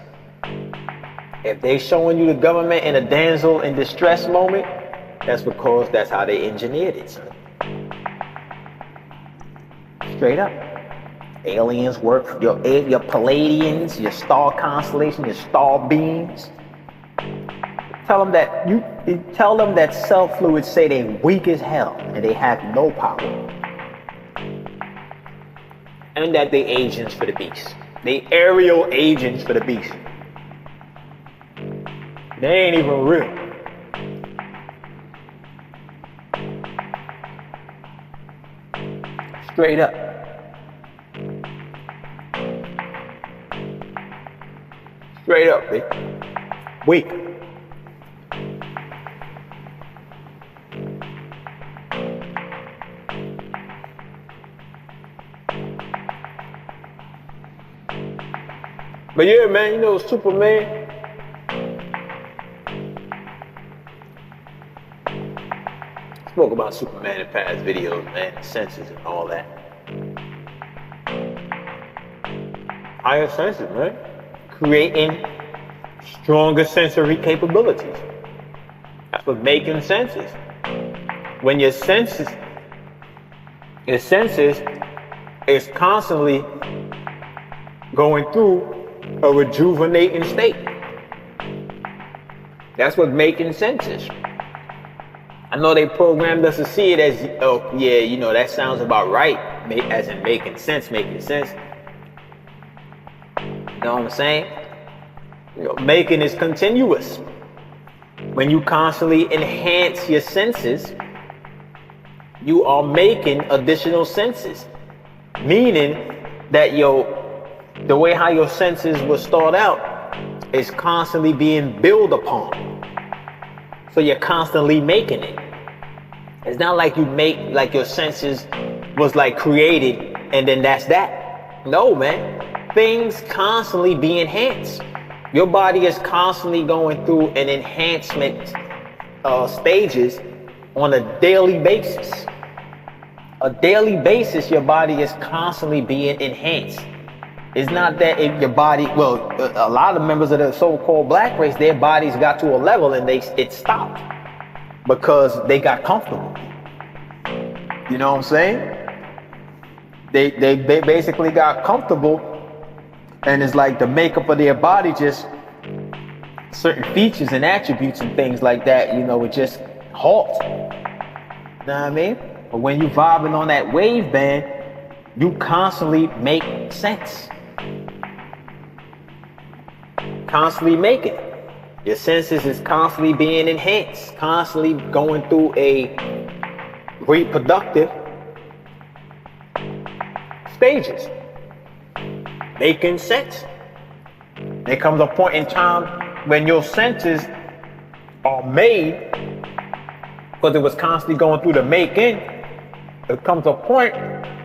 If they showing you the government in a damsel in distress moment, that's because that's how they engineered it, son. Straight up. Aliens work for your Palladians, your star constellation, your star beams. Tell them that cell fluids say they weak as hell and they have no power. And that they agents for the beast. They aerial agents for the beast. They ain't even real. Straight up. Straight up, bitch. Weak. But yeah, man, you know, Superman. Spoke about Superman in past videos, man, senses and all that. Higher senses, man. Creating stronger sensory capabilities. That's what making sense is. When your senses is constantly going through a rejuvenating state. That's what making sense is. I know they programmed us to see it as, oh yeah, you know, that sounds about right, as in making sense. You know what I'm saying? You know, making is continuous. When you constantly enhance your senses, you are making additional senses. Meaning that the way how your senses will start out is constantly being built upon. So you're constantly making it. It's not like you make, like your senses was like created and then that's that. No, man. Things constantly be enhanced. Your body is constantly going through an enhancement stages on a daily basis. A daily basis, your body is constantly being enhanced. It's not that if your body, well, a lot of members of the so-called black race, their bodies got to a level and it stopped because they got comfortable. You know what I'm saying? They basically got comfortable, and it's like the makeup of their body, just certain features and attributes and things like that, you know, it just halt. You know what I mean? But when you vibing on that wave band, you constantly make sense. constantly making it. Your senses is constantly being enhanced, constantly going through a reproductive stages, making sense. There comes a point in time when your senses are made, because it was constantly going through the making. There comes a point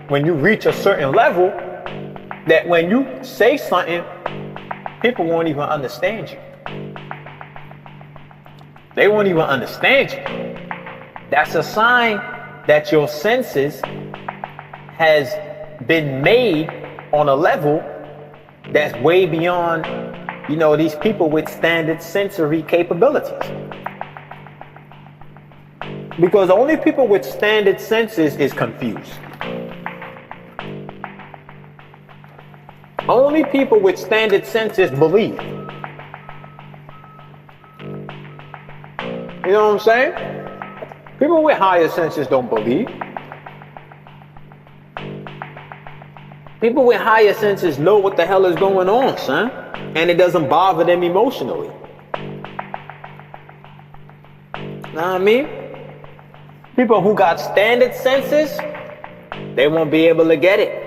when you reach a certain level that when you say something, people won't even understand you. They won't even understand you. That's a sign that your senses has been made on a level that's way beyond, these people with standard sensory capabilities. Because only people with standard senses is confused. Only people with standard senses believe. You know what I'm saying? People with higher senses don't believe. People with higher senses know what the hell is going on, son. And it doesn't bother them emotionally. Know what I mean? People who got standard senses, they won't be able to get it.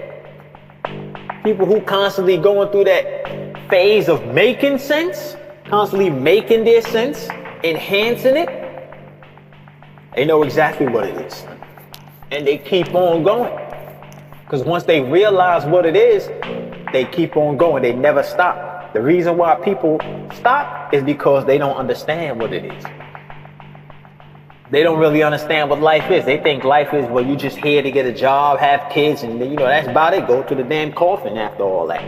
People who constantly going through that phase of making sense, constantly making their sense, enhancing it, they know exactly what it is. And they keep on going. Because once they realize what it is, they keep on going. They never stop. The reason why people stop is because they don't understand what it is. They don't really understand what life is. They think life is, well, you just here to get a job, have kids, and that's about it. Go to the damn coffin after all that.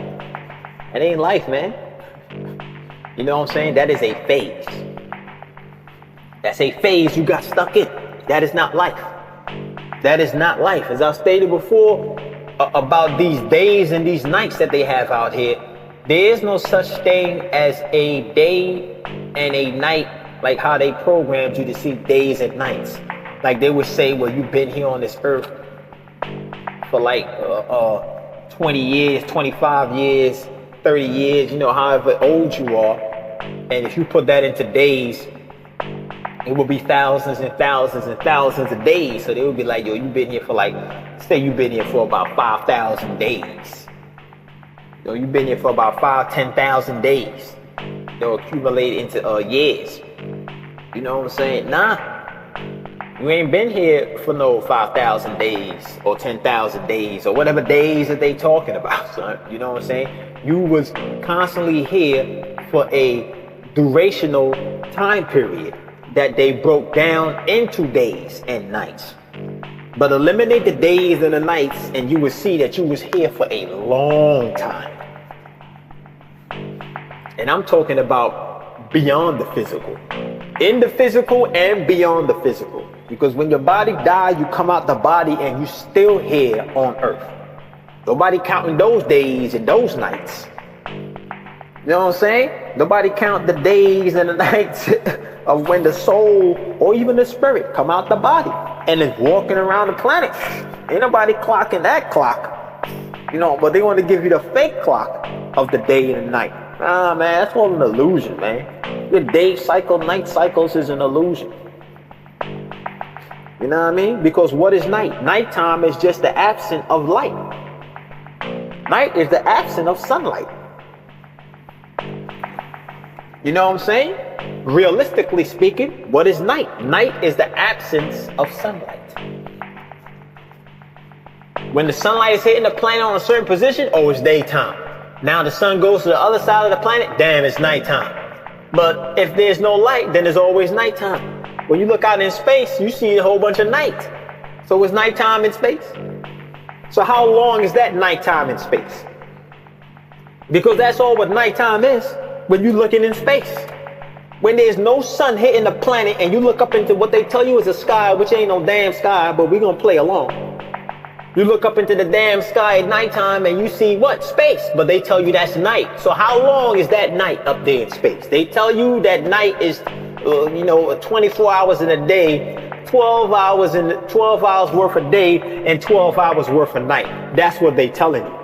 That ain't life, man. You know what I'm saying? That is a phase. That's a phase you got stuck in. That is not life. That is not life. As I stated before about these days and these nights that they have out here, there is no such thing as a day and a night like how they programmed you to see days and nights. Like they would say, well, you've been here on this earth for like 20 years, 25 years, 30 years, however old you are. And if you put that into days, it would be thousands and thousands and thousands of days. So they would be like, yo, you've been here for say you've been here for about 5,000 days. You've been here for about 10,000 days. They'll accumulate into years. You know what I'm saying? Nah. You ain't been here for no 5,000 days or 10,000 days or whatever days that they talking about, son. You know what I'm saying? You was constantly here for a durational time period that they broke down into days and nights. But eliminate the days and the nights and you will see that you was here for a long time. And I'm talking about beyond the physical. In the physical and beyond the physical. Because when your body dies, you come out the body and you still here on earth. Nobody counting those days and those nights. You know what I'm saying? Nobody count the days and the nights of when the soul or even the spirit come out the body and is walking around the planet. Ain't nobody clocking that clock. But they want to give you the fake clock of the day and the night. Ah, man, that's all an illusion, man. Your day cycle, night cycles is an illusion. You know what I mean? Because what is night? Nighttime is just the absence of light. Night is the absence of sunlight. You know what I'm saying? Realistically speaking, what is night? Night is the absence of sunlight. When the sunlight is hitting the planet on a certain position, oh, it's daytime. Now the sun goes to the other side of the planet, damn, it's nighttime. But if there's no light, then there's always nighttime. When you look out in space, you see a whole bunch of night. So it's nighttime in space. So how long is that nighttime in space? Because that's all what nighttime is when you're looking in space. When there's no sun hitting the planet and you look up into what they tell you is a sky, which ain't no damn sky, but we're going to play along. You look up into the damn sky at nighttime and you see what? Space. But they tell you that's night. So how long is that night up there in space? They tell you that night is, 24 hours in a day, 12 hours worth a day and 12 hours worth of night. That's what they telling you.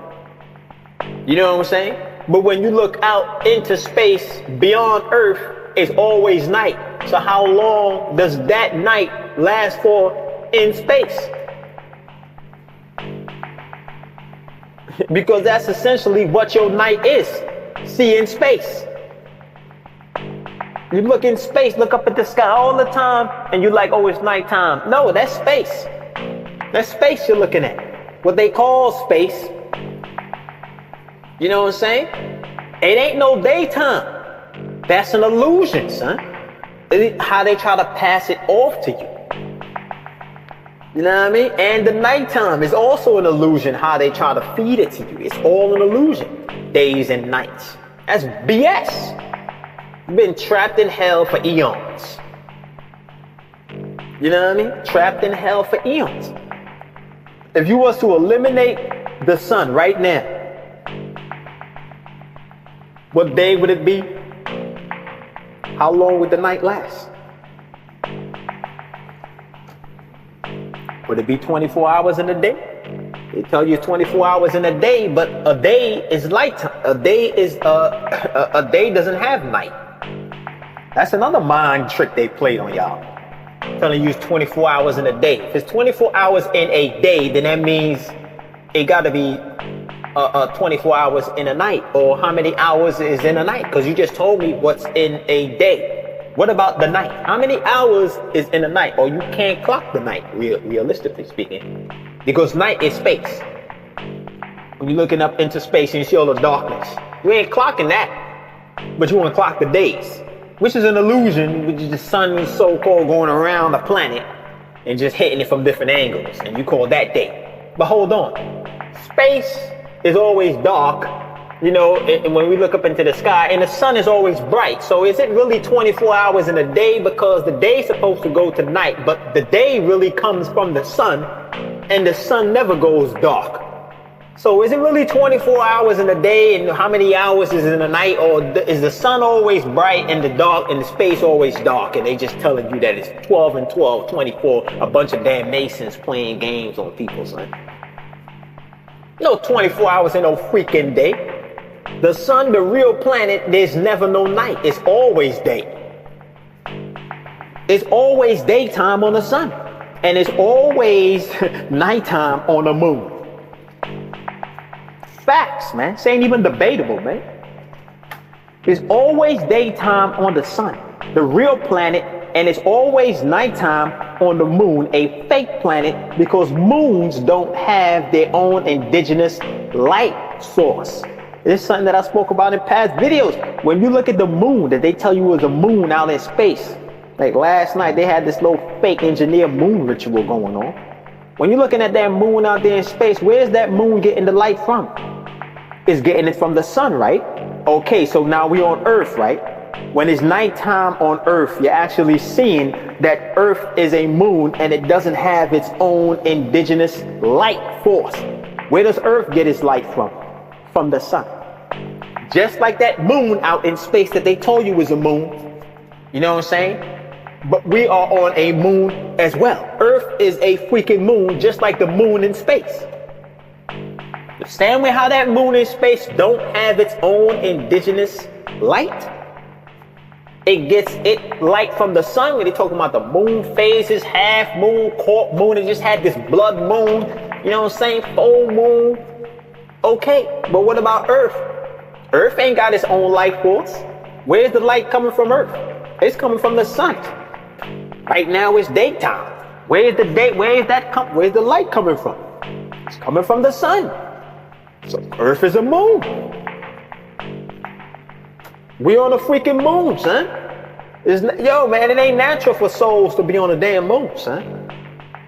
You know what I'm saying? But when you look out into space beyond Earth, it's always night. So how long does that night last for in space? Because that's essentially what your night is. See in space. You look in space, look up at the sky all the time, and you're like, oh, it's nighttime. No, that's space. That's space you're looking at. What they call space. You know what I'm saying? It ain't no daytime. That's an illusion, son. How they try to pass it off to you. You know what I mean? And the nighttime is also an illusion, how they try to feed it to you. It's all an illusion. Days and nights. That's BS. You've been trapped in hell for eons. You know what I mean? Trapped in hell for eons. If you was to eliminate the sun right now, what day would it be? How long would the night last? Would it be 24 hours in a day? They tell you 24 hours in a day, but a day is nighttime. A day doesn't have night. That's another mind trick they played on y'all. Telling you it's 24 hours in a day. If it's 24 hours in a day, then that means it got to be 24 hours in a night. Or how many hours is in a night? Because you just told me what's in a day. What about the night? How many hours is in a night? Or you can't clock the night, realistically speaking. Because night is space. When you're looking up into space and you see all the darkness, you ain't clocking that. But you want to clock the days. Which is an illusion, which is the sun so-called going around the planet and just hitting it from different angles. And you call that day. But hold on. Space is always dark, you know, and when we look up into the sky, and the sun is always bright. So is it really 24 hours in a day? Because the day is supposed to go to night, but the day really comes from the sun, and the sun never goes dark. So is it really 24 hours in a day, and how many hours is in a night? Or is the sun always bright and the dark and the space always dark, and they just telling you that it's 12 and 12, 24, a bunch of damn Masons playing games on people, son? No 24 hours in no freaking day. The sun, the real planet, there's never no night. It's always day. It's always daytime on the sun. And it's always nighttime on the moon. Facts, man. This ain't even debatable, man. It's always daytime on the sun, the real planet, and it's always nighttime on the moon, a fake planet, because moons don't have their own indigenous light source. This is something that I spoke about in past videos. When you look at the moon that they tell you is a moon out in space, like last night they had this little fake engineer moon ritual going on. When you're looking at that moon out there in space, where's that moon getting the light from? It's getting it from the sun, right? Okay, so now we're on Earth, right? When it's nighttime on Earth, you're actually seeing that Earth is a moon and it doesn't have its own indigenous light force. Where does Earth get its light from? From the sun. Just like that moon out in space that they told you was a moon. You know what I'm saying? But we are on a moon as well. Earth is a freaking moon, just like the moon in space. The same way how that moon in space don't have its own indigenous light. It gets it light from the sun. When they talking about the moon phases, half moon, quarter moon, it just had this blood moon. You know what I'm saying? Full moon. Okay, but what about Earth? Earth ain't got its own light force. Where's the light coming from Earth? It's coming from the sun. Right now it's daytime. Where's the light coming from? It's coming from the sun. So Earth is a moon. We on a freaking moon, son. Yo, man, it ain't natural for souls to be on a damn moon, son.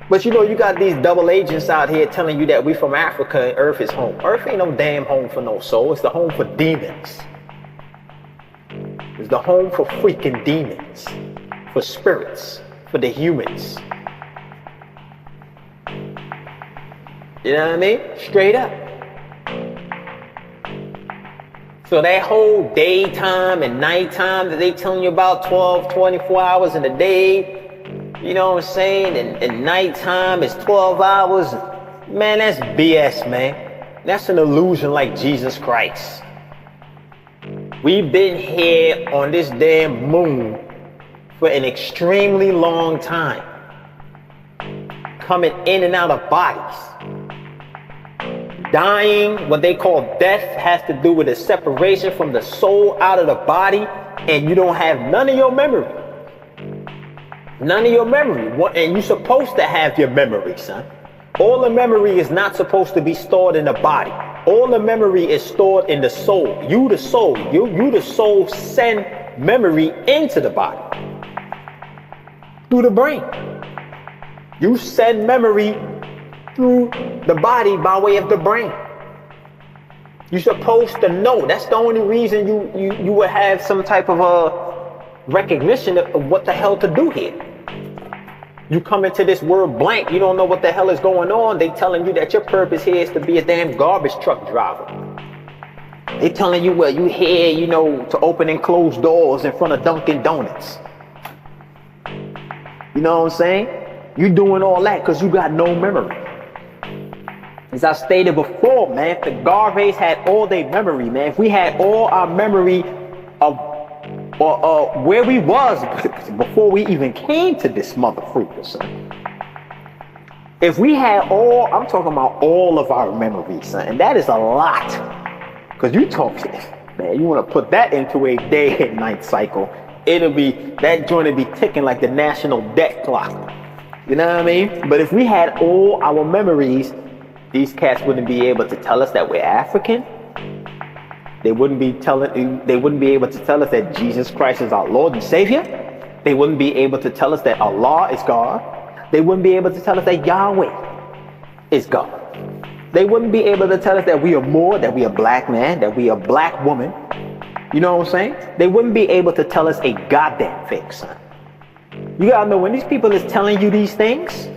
But you know, you got these double agents out here telling you that we from Africa and Earth is home. Earth ain't no damn home for no soul. It's the home for demons. It's the home for freaking demons. For spirits. For the humans. You know what I mean? Straight up. So that whole daytime and nighttime that they telling you about, 12, 24 hours in a day, you know what I'm saying? And nighttime is 12 hours. Man, that's BS, man. That's an illusion like Jesus Christ. We've been here on this damn moon for an extremely long time, coming in and out of bodies. Dying, what they call death, has to do with a separation from the soul out of the body, and you don't have none of your memory. None of your memory. And you're supposed to have your memory, son. All the memory is not supposed to be stored in the body. All the memory is stored in the soul. You the soul. You the soul send memory into the body through the brain. You send memory through the body by way of the brain. You're supposed to know. That's the only reason you would have some type of a recognition of what the hell to do here. You come into this world blank, you don't know what the hell is going on. They telling you that your purpose here is to be a damn garbage truck driver. They telling you, well, you here, you know, to open and close doors in front of Dunkin' Donuts. You know what I'm saying? You doing all that because you got no memory. As I stated before, man, if the Garveys had all their memory, man, if we had all our memory of where we was before we even came to this motherfucker, son. If we had I'm talking about all of our memories, son, and that is a lot. Because you talking, man, you want to put that into a day and night cycle, that joint will be ticking like the national debt clock. You know what I mean? But if we had all our memories, these cats wouldn't be able to tell us that we're African. They wouldn't be able to tell us that Jesus Christ is our Lord and Savior. They wouldn't be able to tell us that Allah is God. They wouldn't be able to tell us that Yahweh is God. They wouldn't be able to tell us that we are more, that we are black man, that we are black woman. You know what I'm saying? They wouldn't be able to tell us a goddamn thing, son. You gotta know, when these people is telling you these things,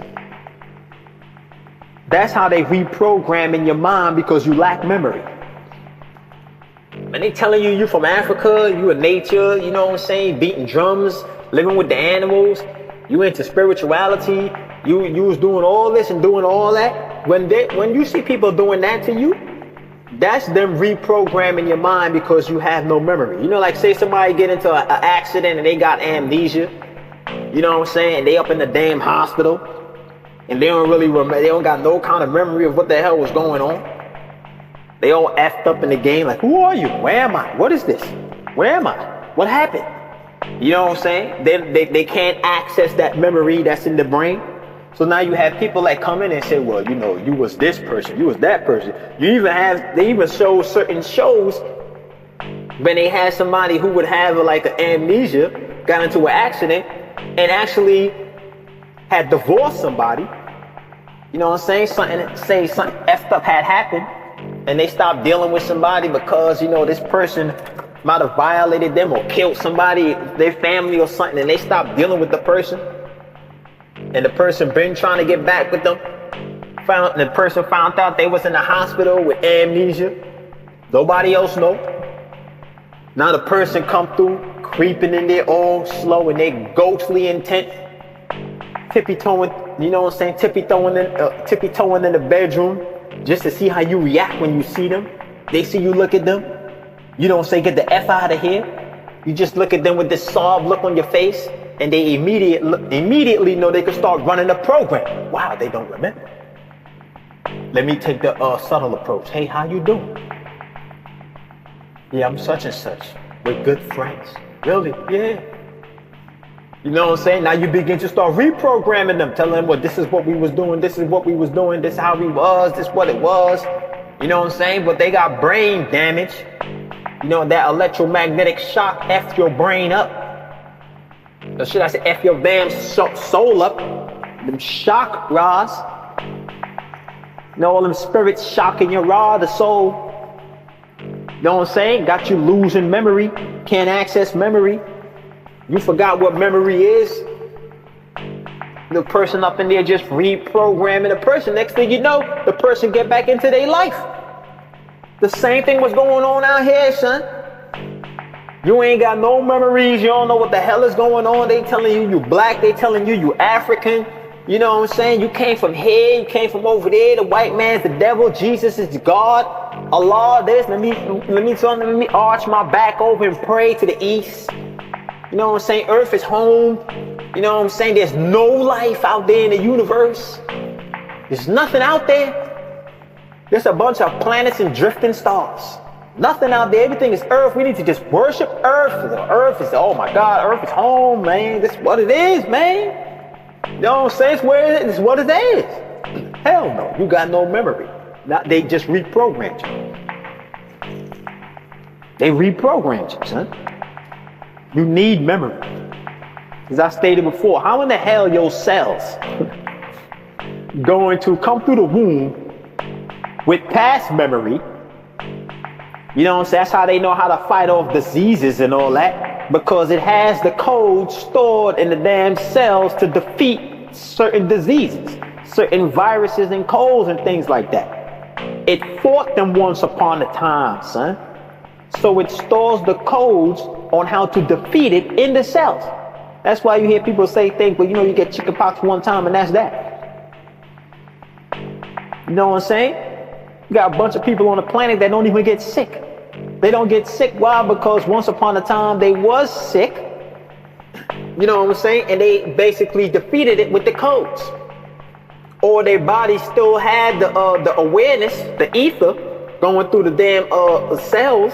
that's how they reprogram in your mind because you lack memory. When they telling you from Africa, you in nature, you know what I'm saying, beating drums, living with the animals, you into spirituality, you was doing all this and doing all that. When you see people doing that to you, that's them reprogramming your mind because you have no memory. You know, like say somebody get into an accident and they got amnesia, you know what I'm saying, and they up in the damn hospital, and they don't really remember, they don't got no kind of memory of what the hell was going on. They all effed up in the game, like, who are you? Where am I? What is this? Where am I? What happened? You know what I'm saying? They can't access that memory that's in the brain. So now you have people that come in and say, well, you know, you was this person, you was that person. They even show certain shows when they had somebody who would have like an amnesia, got into an accident, and actually had divorced somebody. You know what I'm saying? Something effed up had happened. And they stopped dealing with somebody because, you know, this person might have violated them or killed somebody, their family or something, and they stopped dealing with the person. And the person been trying to get back with them. The person found out they was in the hospital with amnesia. Nobody else know. Now the person come through, creeping in there all slow and they ghostly intent, tippy-toeing, you know what I'm saying, tippy-toeing in the bedroom, just to see how you react when you see them. They see you look at them. You don't say, get the F out of here. You just look at them with this soft look on your face, and they immediately know they can start running the program. Wow, they don't remember. Let me take the subtle approach. Hey, how you doing? Yeah, I'm such and such. We're good friends. Really? Yeah. You know what I'm saying? Now you begin to start reprogramming them, telling them, well, this is what we was doing, this is what we was doing, this is how we was, this is what it was. You know what I'm saying? But they got brain damage. You know, that electromagnetic shock F your brain up. Or should I say F your damn soul up? Them shock rods. You know, all them spirits shocking your rod, the soul. You know what I'm saying? Got you losing memory. Can't access memory. You forgot what memory is. The person up in there just reprogramming the person. Next thing you know, the person get back into their life. The same thing was going on out here, son. You ain't got no memories. You don't know what the hell is going on. They telling you you black. They telling you you African. You know what I'm saying? You came from here. You came from over there. The white man's the devil. Jesus is God. Allah this, let me arch my back over and pray to the east. You know what I'm saying? Earth is home. You know what I'm saying? There's no life out there in the universe. There's nothing out there. There's a bunch of planets and drifting stars. Nothing out there. Everything is Earth. We need to just worship Earth. Earth is, oh my God, Earth is home, man. This is what it is, man. You know what I'm saying? It's where it is. It's what it is. Hell no. You got no memory. Now, they just reprogrammed you. They reprogrammed you, son. You need memory. As I stated before, how in the hell your cells going to come through the womb with past memory? You know what I'm saying? That's how they know how to fight off diseases and all that, because it has the code stored in the damn cells to defeat certain diseases, certain viruses and colds and things like that. It fought them once upon a time, son. So it stores the codes on how to defeat it in the cells. That's why you hear people say things, but you know, you get chickenpox one time and that's that. You know what I'm saying? You got a bunch of people on the planet that don't even get sick. They don't get sick. Why? Because once upon a time they was sick. You know what I'm saying? And they basically defeated it with the codes. Or their body still had the awareness, the ether, going through the damn cells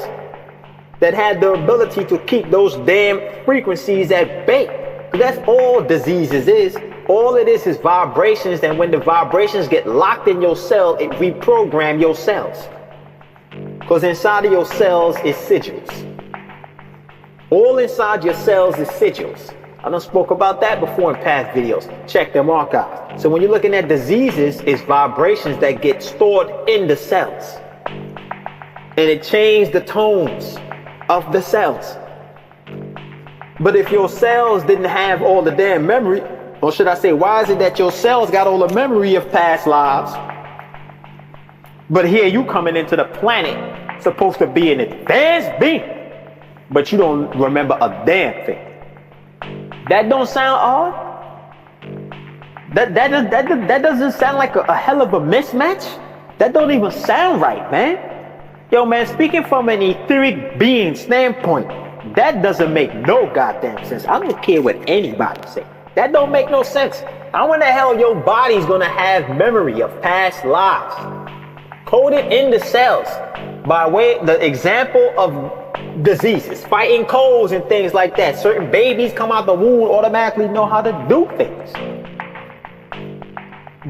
that had the ability to keep those damn frequencies at bay. That's all diseases is. All it is vibrations, and when the vibrations get locked in your cell, it reprograms your cells. Because inside of your cells is sigils. All inside your cells is sigils. I done spoke about that before in past videos. Check them archives. So when you're looking at diseases, it's vibrations that get stored in the cells. And it changes the tones of the cells. But if your cells didn't have all the damn memory, or should I say, why is it that your cells got all the memory of past lives, but here you coming into the planet supposed to be an advanced being, but you don't remember a damn thing? That don't sound odd? That doesn't sound like a hell of a mismatch? That don't even sound right, man. Yo, man, speaking from an etheric being standpoint, that doesn't make no goddamn sense. I don't care what anybody say. That don't make no sense. How in the hell your body's gonna have memory of past lives coded in the cells by way the example of diseases, fighting colds and things like that? Certain babies come out the womb automatically know how to do things.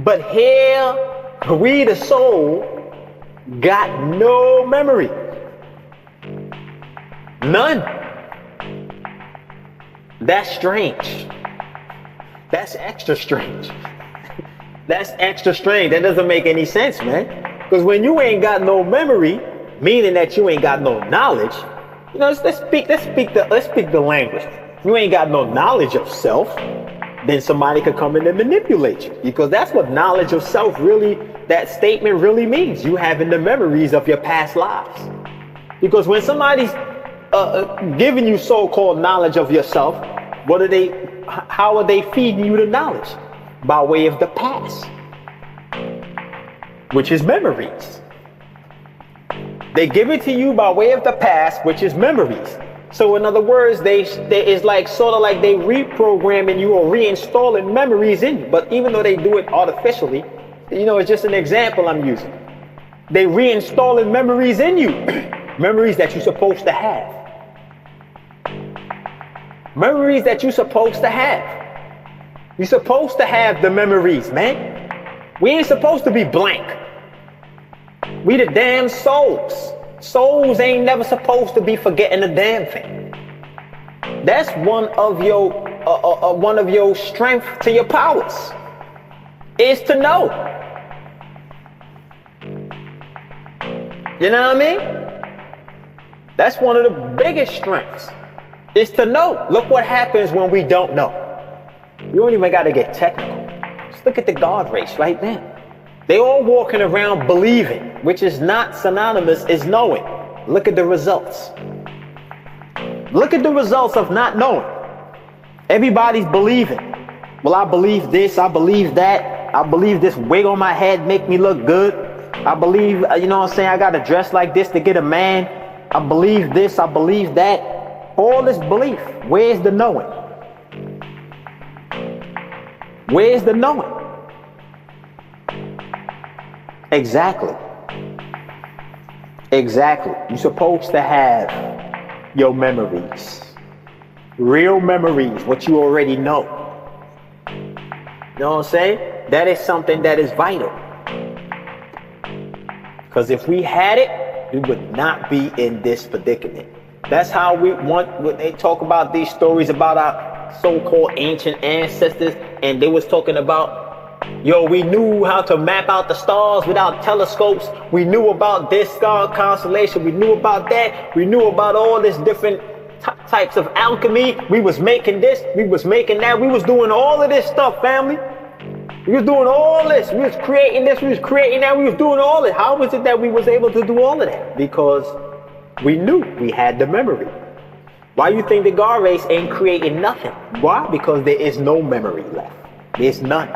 But here, we the soul got no memory. None. That's strange. That's extra strange. That's extra strange. That doesn't make any sense, man. Because when you ain't got no memory, meaning that you ain't got no knowledge, you know, let's speak the language. If you ain't got no knowledge of self, then somebody could come in and manipulate you. Because that's what knowledge of self really, that statement really means. You having the memories of your past lives. Because when somebody's giving you so-called knowledge of yourself, how are they feeding you the knowledge? By way of the past, which is memories. They give it to you by way of the past, which is memories. So in other words, it's like sort of like they reprogramming you or reinstalling memories in you. But even though they do it artificially, you know, it's just an example I'm using. They reinstalling memories in you, memories that you're supposed to have. Memories that you're supposed to have. You're supposed to have the memories, man. We ain't supposed to be blank. We the damn souls. Souls ain't never supposed to be forgetting a damn thing. That's one of your strength to your powers, is to know. You know what I mean? That's one of the biggest strengths, is to know. Look what happens when we don't know. You don't even got to get technical. Just look at the God race right now. They all walking around believing, which is not synonymous as knowing. Look at the results. Look at the results of not knowing. Everybody's believing. Well, I believe this, I believe that. I believe this wig on my head make me look good. I believe, you know what I'm saying, I gotta dress like this to get a man. I believe this, I believe that. All this belief, where's the knowing? Where's the knowing? Exactly. Exactly. You're supposed to have your memories. Real memories, what you already know. You know what I'm saying? That is something that is vital. Because if we had it, we would not be in this predicament. That's how we want, when they talk about these stories about our so-called ancient ancestors, and they was talking about, yo, we knew how to map out the stars without telescopes. We knew about this star constellation. We knew about that. We knew about all this different types of alchemy. We was making this. We was making that. We was doing all of this stuff, family. We was doing all this. We was creating this. We was creating that. We was doing all this. How was it that we was able to do all of that? Because we knew we had the memory. Why you think the God race ain't creating nothing? Why? Because there is no memory left. There's none.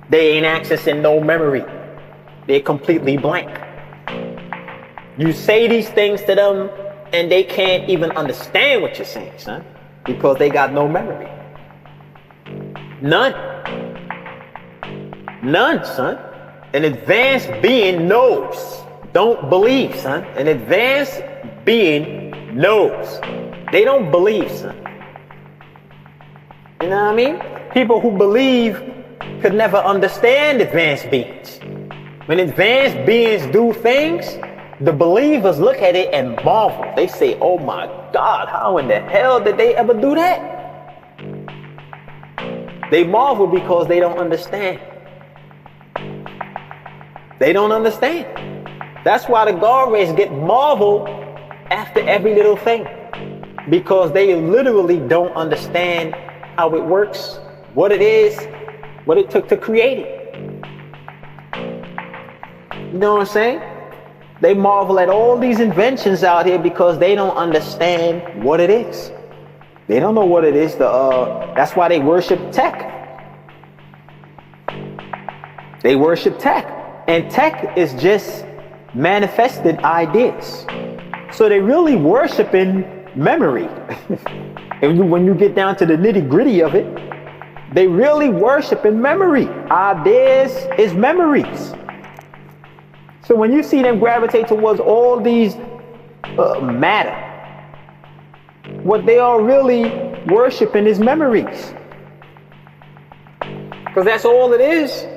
They ain't accessing no memory. They're completely blank. You say these things to them and they can't even understand what you're saying, son, because they got no memory. None. None, son. An advanced being knows. Don't believe, son. An advanced being knows. They don't believe, son. You know what I mean? People who believe could never understand advanced beings. When advanced beings do things, the believers look at it and marvel. They say, oh my God, how in the hell did they ever do that? They marvel because they don't understand. They don't understand. That's why the God race get marveled after every little thing. Because they literally don't understand how it works, what it is, what it took to create it. You know what I'm saying? They marvel at all these inventions out here because they don't understand what it is. They don't know what it is. That's why they worship tech. They worship tech. And tech is just manifested ideas. So they really worshiping memory. And when you get down to the nitty-gritty of it, they really worshiping memory. Ideas is memories. So when you see them gravitate towards all these matter, what they are really worshiping is memories. Because that's all it is.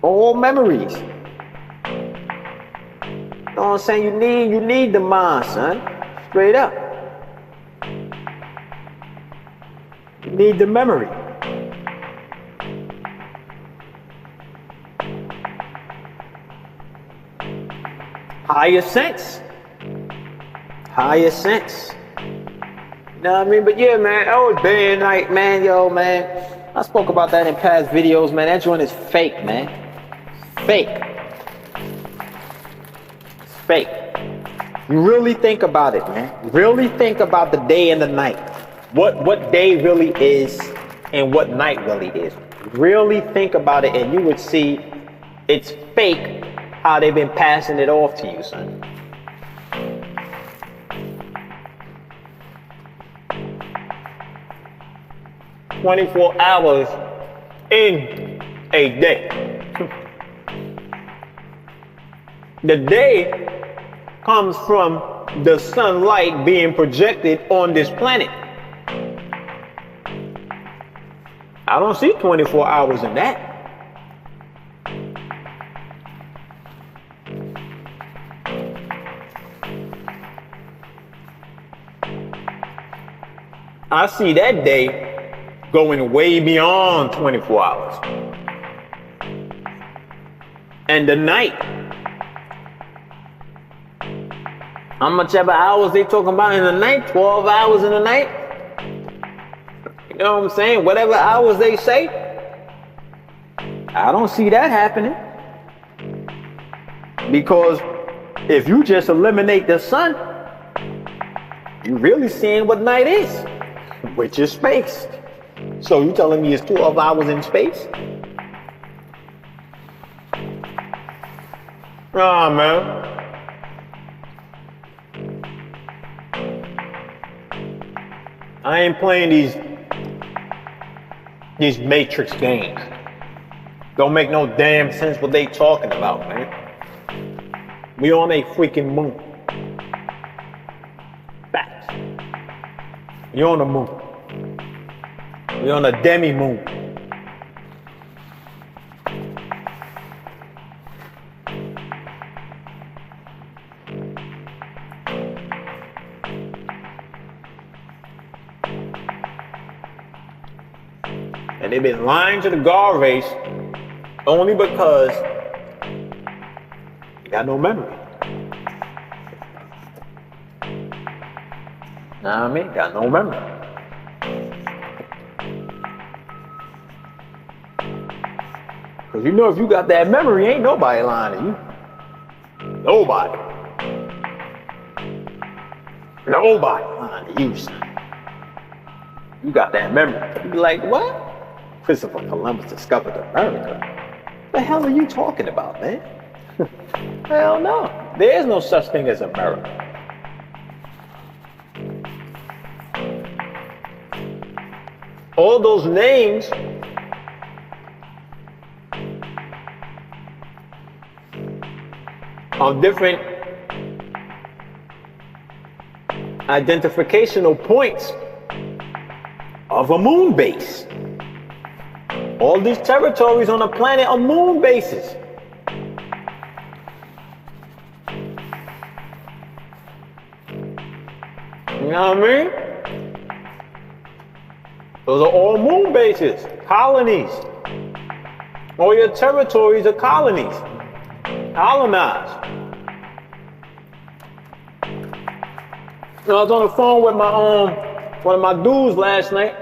All memories. You know what I'm saying? You need the mind, son. Straight up. You need the memory. Higher sense. Higher sense. You know what I mean? But yeah, man, that was day and night, man. Yo, man. I spoke about that in past videos, man. That joint is fake, man. Fake. It's fake. You really think about it, man. Really think about the day and the night. What day really is and what night really is. Really think about it and you would see it's fake how they've been passing it off to you, son. "24 hours in a day." The day comes from the sunlight being projected on this planet. I don't see 24 hours in that. I see that day going way beyond 24 hours. And the night, how much ever hours they talking about in the night? 12 hours in the night? You know what I'm saying? Whatever hours they say, I don't see that happening. Because if you just eliminate the sun, you're really seeing what night is, which is space. So you telling me it's 12 hours in space? Nah, man. I ain't playing these Matrix games. Don't make no damn sense what they talking about, man. We on a freaking moon. Facts. You on the moon. We on a demi-moon. And they've been lying to the guard race only because you got no memory. Know what I mean? Got no memory. Because you know if you got that memory, ain't nobody lying to you. Nobody. Nobody lying to you, son. You got that memory. You be like, what? Christopher Columbus discovered America. The hell are you talking about, man? Hell no. There is no such thing as America. All those names are different identificational points of a moon base. All these territories on the planet are moon bases. You know what I mean? Those are all moon bases, colonies. All your territories are colonies, colonized. I was on the phone with one of my dudes last night.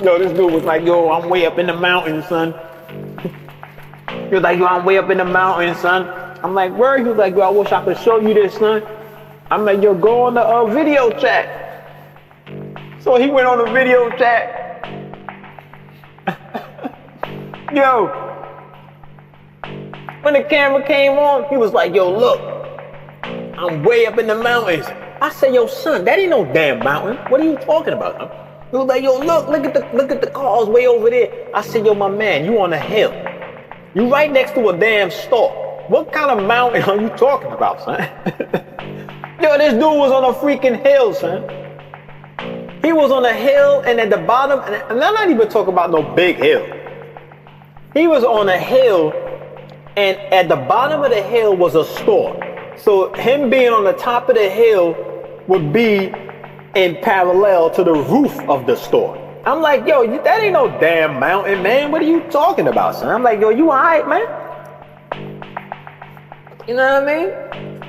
Yo, this dude was like, yo, I'm way up in the mountains, son. He was like, yo, I'm way up in the mountains, son. I'm like, where? He was like, yo, I wish I could show you this, son. I'm like, yo, go on the video chat. So he went on the video chat. Yo, when the camera came on, he was like, yo, look, I'm way up in the mountains. I said, yo, son, that ain't no damn mountain. What are you talking about, huh? He was like, yo, look at the cars way over there. I said, yo, my man, you on a hill. You right next to a damn store. What kind of mountain are you talking about, son? Yo, this dude was on a freaking hill, son. He was on a hill, and at the bottom, and I'm not even talking about no big hill. He was on a hill, and at the bottom of the hill was a store. So him being on the top of the hill would be in parallel to the roof of the store. I'm like, yo, that ain't no damn mountain, man. What are you talking about, son? I'm like, yo, you alright, man? You know what I mean?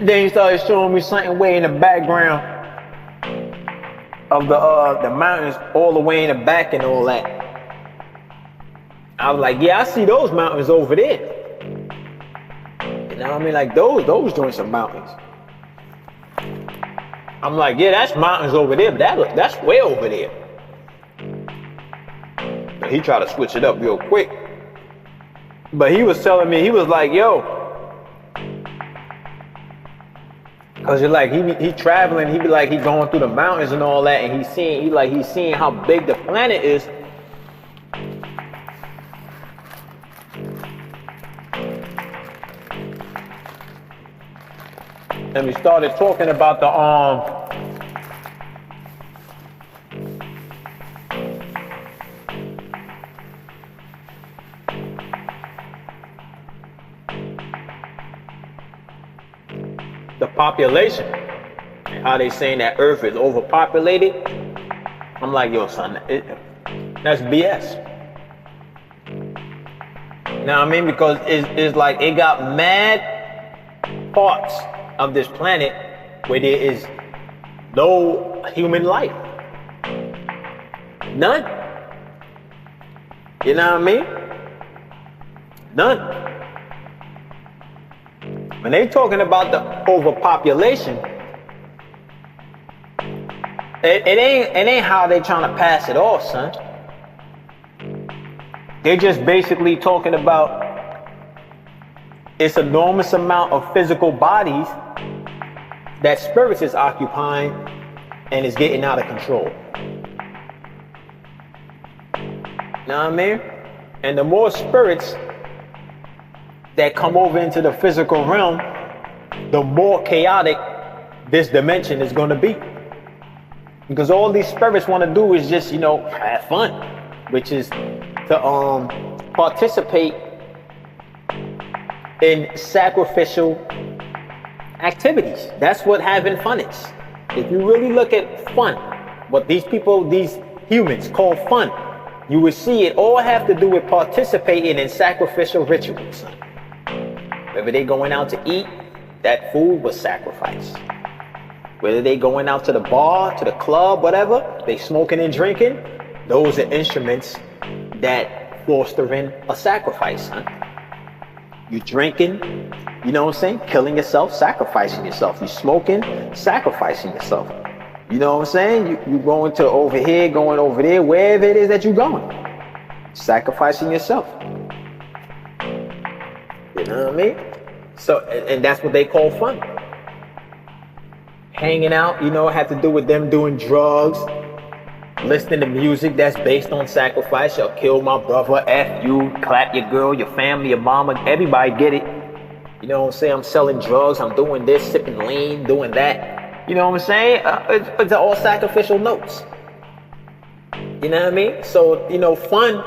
Then he started showing me something way in the background of the mountains, all the way in the back and all that. I was like, yeah, I see those mountains over there. You know what I mean? Like those joints are mountains. I'm like, yeah, that's mountains over there, but that's way over there. But he tried to switch it up real quick. But he was telling me, he was like, yo, cause you're like, he traveling, he be like, he going through the mountains and all that, and he's seeing how big the planet is. And we started talking about the population, how they saying that Earth is overpopulated. I'm like, yo, son, that's BS. You know what I mean? Because it's like it got mad parts of this planet where there is no human life. None. You know what I mean? None. When they talking about the overpopulation, it ain't how they trying to pass it off, son. They're just basically talking about this enormous amount of physical bodies that spirits is occupying and is getting out of control. Know what I mean? And the more spirits that come over into the physical realm, the more chaotic this dimension is going to be. Because all these spirits want to do is just, have fun, which is to participate in sacrificial activities. That's what having fun is. If you really look at fun, what these humans call fun, you will see it all have to do with participating in sacrificial rituals. Whether they going out to eat, that food was sacrificed. Whether they going out to the bar, to the club, whatever, they smoking and drinking, those are instruments that fostering a sacrifice, son. You drinking, you know what I'm saying? Killing yourself, sacrificing yourself. You smoking, sacrificing yourself. You know what I'm saying? You going to over here, going over there, wherever it is that you're going. Sacrificing yourself. You know what I mean? So, and that's what they call fun. Hanging out, have to do with them doing drugs, listening to music that's based on sacrifice. I'll kill my brother, F you, clap your girl, your family, your mama, everybody get it. You know what I'm saying? I'm selling drugs, I'm doing this, sipping lean, doing that. You know what I'm saying? It's all sacrificial notes. You know what I mean? So, fun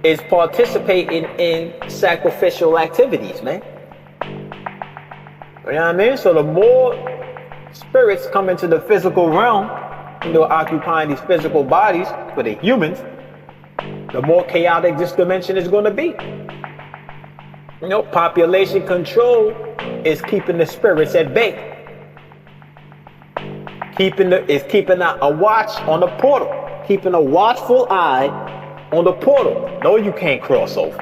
is participating in sacrificial activities, man. You know what I mean? So the more spirits come into the physical realm, occupying these physical bodies for the humans, the more chaotic this dimension is going to be. Population control is keeping the spirits at bay. Keeping a watch on the portal. Keeping a watchful eye on the portal. No, you can't cross over.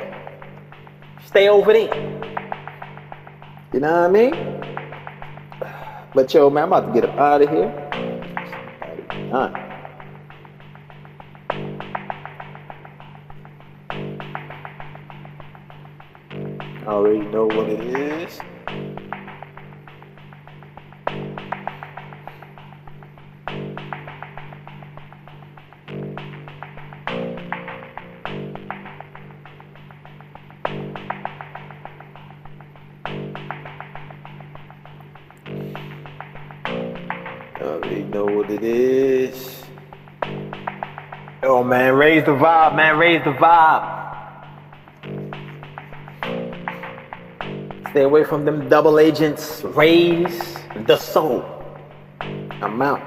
Stay over there. You know what I mean? But yo, man, I'm about to get up out of here. I already know what it is. Know what it is. Yo, man, raise the vibe, man, raise the vibe. Stay away from them double agents. Raise the soul. I'm out.